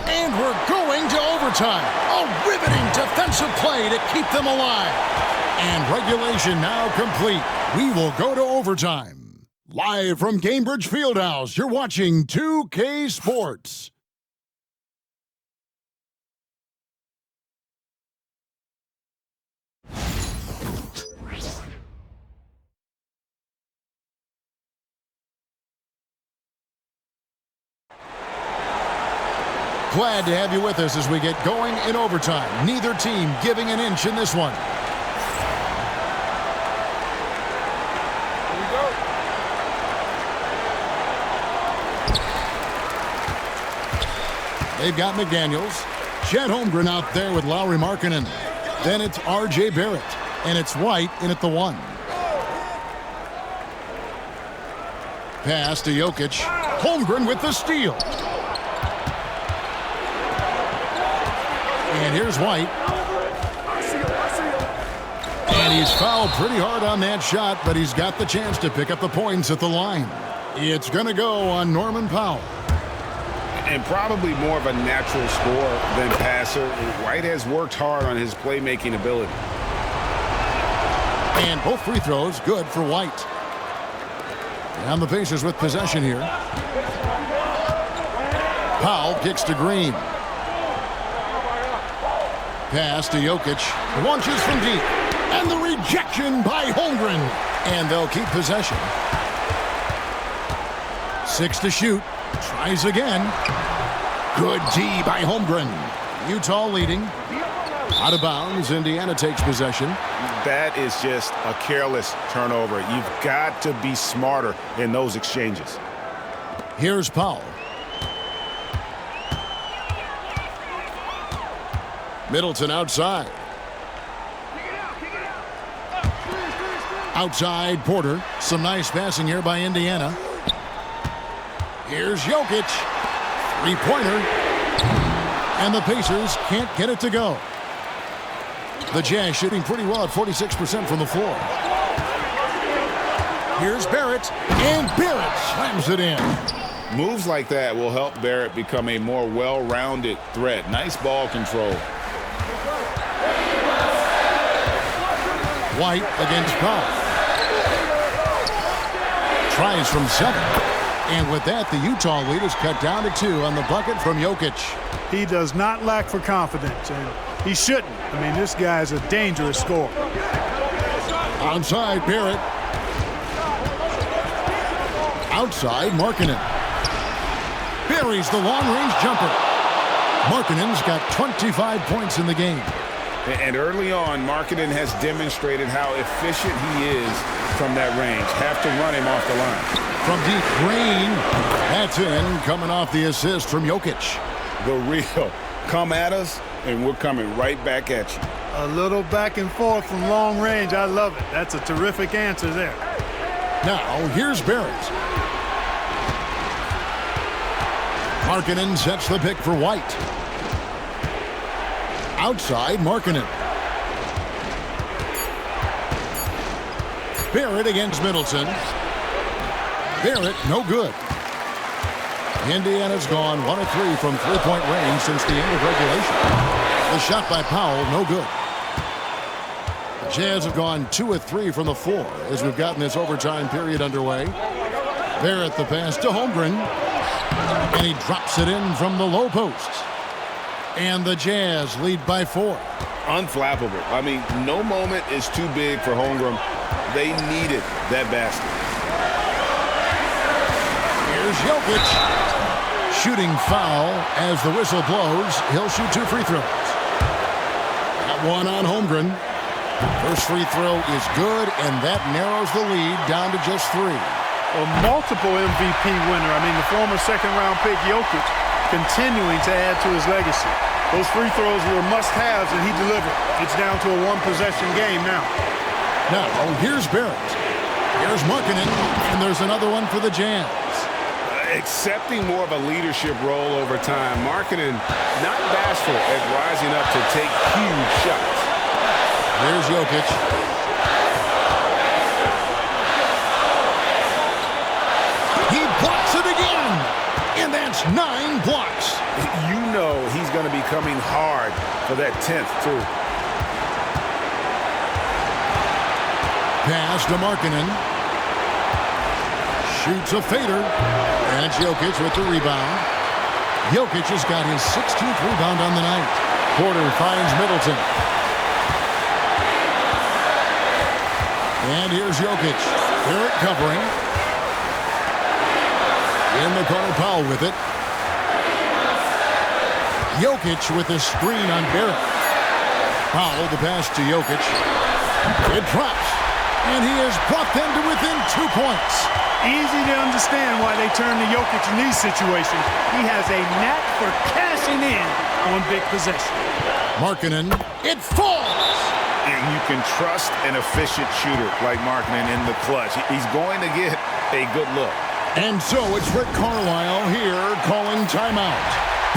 and we're going to overtime. A riveting defensive play to keep them alive. And regulation now complete. We will go to overtime. Live from Cambridge Fieldhouse, you're watching 2K Sports. Glad to have you with us as we get going in overtime. Neither team giving an inch in this one. Here we go. They've got McDaniels. Chet Holmgren out there with Lauri Markkanen. Then it's R.J. Barrett. And it's White in at the 1. Pass to Jokic. Holmgren with the steal. And here's White. And he's fouled pretty hard on that shot, but he's got the chance to pick up the points at the line. It's going to go on Norman Powell. And probably more of a natural scorer than passer. White has worked hard on his playmaking ability. And both free throws good for White. And the Pacers with possession here. Powell kicks to Green. Pass to Jokic. Launches from deep. And the rejection by Holmgren. And they'll keep possession. 6 to shoot. Tries again. Good D by Holmgren. Utah leading. Out of bounds. Indiana takes possession. That is just a careless turnover. You've got to be smarter in those exchanges. Here's Powell. Middleton outside. Outside Porter. Some nice passing here by Indiana. Here's Jokic. Three-pointer. And the Pacers can't get it to go. The Jazz shooting pretty well at 46% from the floor. Here's Barrett. And Barrett slams it in. Moves like that will help Barrett become a more well-rounded threat. Nice ball control. White against Powell. Tries from 7. And with that, the Utah lead is cut down to 2 on the bucket from Jokic. He does not lack for confidence, and he shouldn't. I mean, this guy is a dangerous scorer. Onside Barrett. Outside Markkanen. Buries the long-range jumper. Markkanen's got 25 points in the game. And early on, Markkanen has demonstrated how efficient he is from that range. Have to run him off the line. From deep, Green. That's in, coming off the assist from Jokic. The real. Come at us, and we're coming right back at you. A little back and forth from long range. I love it. That's a terrific answer there. Now, here's Barrett. Markkanen sets the pick for White. Outside, Markkanen. Barrett against Middleton. Barrett, no good. Indiana's gone 1 of 3 from three-point range since the end of regulation. The shot by Powell, no good. The Jazz have gone 2 of 3 from the floor as we've gotten this overtime period underway. Barrett the pass to Holmgren. And he drops it in from the low post. And the Jazz lead by 4. Unflappable. I mean, no moment is too big for Holmgren. They needed that basket. Here's Jokic. Shooting foul as the whistle blows. He'll shoot 2 free throws. That one on Holmgren. First free throw is good, and that narrows the lead down to just 3. A multiple MVP winner. I mean, the former second-round pick Jokic continuing to add to his legacy. Those free throws were must-haves, and he delivered. It's down to a one-possession game now. Now, here's Barrett. Here's Markkanen, and there's another one for the Jazz. Accepting more of a leadership role over time. Markkanen not bashful at rising up to take huge shots. There's Jokic. He blocks it again, and that's 9 blocks. You know he's going to be coming hard for that 10th, too. Pass to Markkanen. Shoots a fader. And it's Jokic with the rebound. Jokic has got his 16th rebound on the night. Porter finds Middleton. And here's Jokic. Barrett covering. In the corner, Powell with it. Jokic with a screen on Barrett. Foul, the pass to Jokic. It drops, and he has brought them to within 2 points. Easy to understand why they turn to Jokic in these situations. He has a knack for cashing in on big possession. Markkanen, it falls! And you can trust an efficient shooter like Markkanen in the clutch. He's going to get a good look. And so it's Rick Carlisle here calling timeout.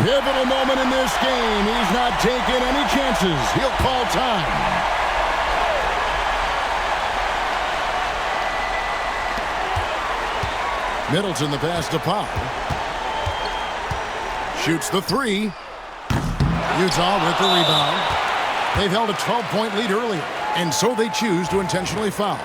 Pivotal moment in this game. He's not taking any chances. He'll call time. Middleton the pass to Powell. Shoots the three. Utah with the rebound. They've held a 12-point lead earlier, and so they choose to intentionally foul.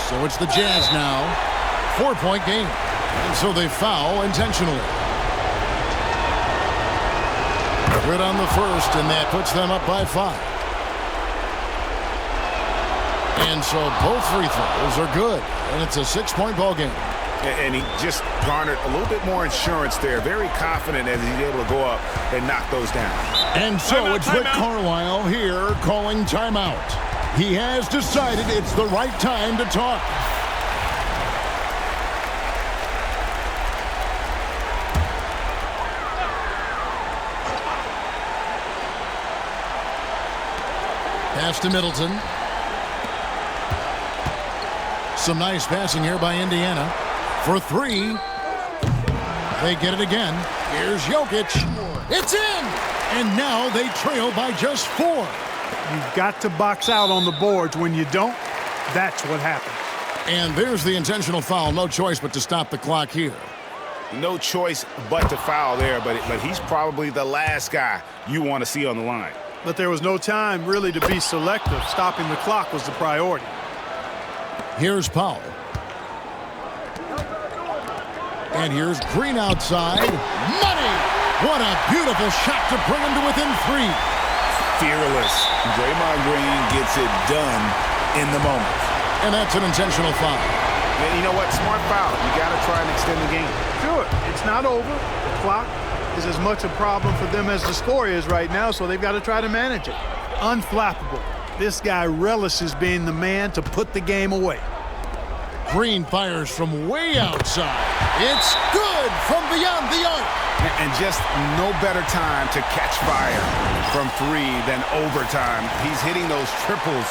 So it's the Jazz now. 4-point game. And so they foul intentionally. Good on the first, and that puts them up by 5. And so both free throws are good, and it's a 6-point ball game. And he just garnered a little bit more insurance there. Very confident as he's able to go up and knock those down. And so it's Rick Carlisle here calling timeout. He has decided it's the right time to talk. Pass to Middleton. Some nice passing here by Indiana. For 3. They get it again. Here's Jokic. It's in! And now they trail by just 4. You've got to box out on the boards. When you don't, that's what happens. And there's the intentional foul. No choice but to stop the clock here. No choice but to foul there, but he's probably the last guy you want to see on the line. But there was no time really to be selective. Stopping the clock was the priority. Here's Powell. And here's Green outside. Money! What a beautiful shot to bring him to within 3. Fearless. Draymond Green gets it done in the moment. And that's an intentional foul. And you know what? Smart foul. You got to try and extend the game. Sure, it's not over. The clock is as much a problem for them as the score is right now, so they've got to try to manage it. Unflappable. This guy relishes being the man to put the game away. Green fires from way outside. It's good from beyond the arc. And just no better time to catch fire from 3 than overtime. He's hitting those triples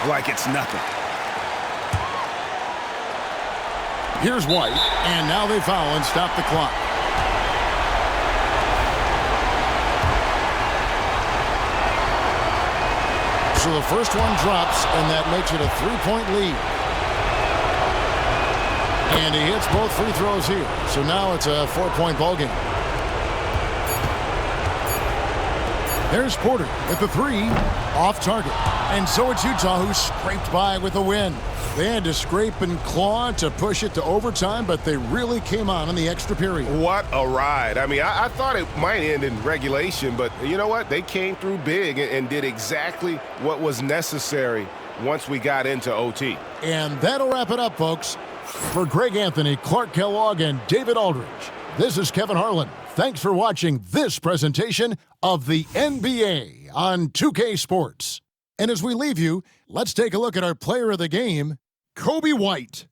like it's nothing. Here's White, and now they foul and stop the clock. So the first one drops, and that makes it a 3-point lead. And he hits both free throws here. So now it's a 4-point ball game. There's Porter at the 3, off target. And so it's Utah who scraped by with a win. They had to scrape and claw to push it to overtime, but they really came on in the extra period. What a ride. I mean, I thought it might end in regulation, but you know what? They came through big and did exactly what was necessary once we got into OT. And that'll wrap it up, folks. For Greg Anthony, Clark Kellogg, and David Aldridge, this is Kevin Harlan. Thanks for watching this presentation of the NBA on 2K Sports. And as we leave you, let's take a look at our player of the game, Kobe White.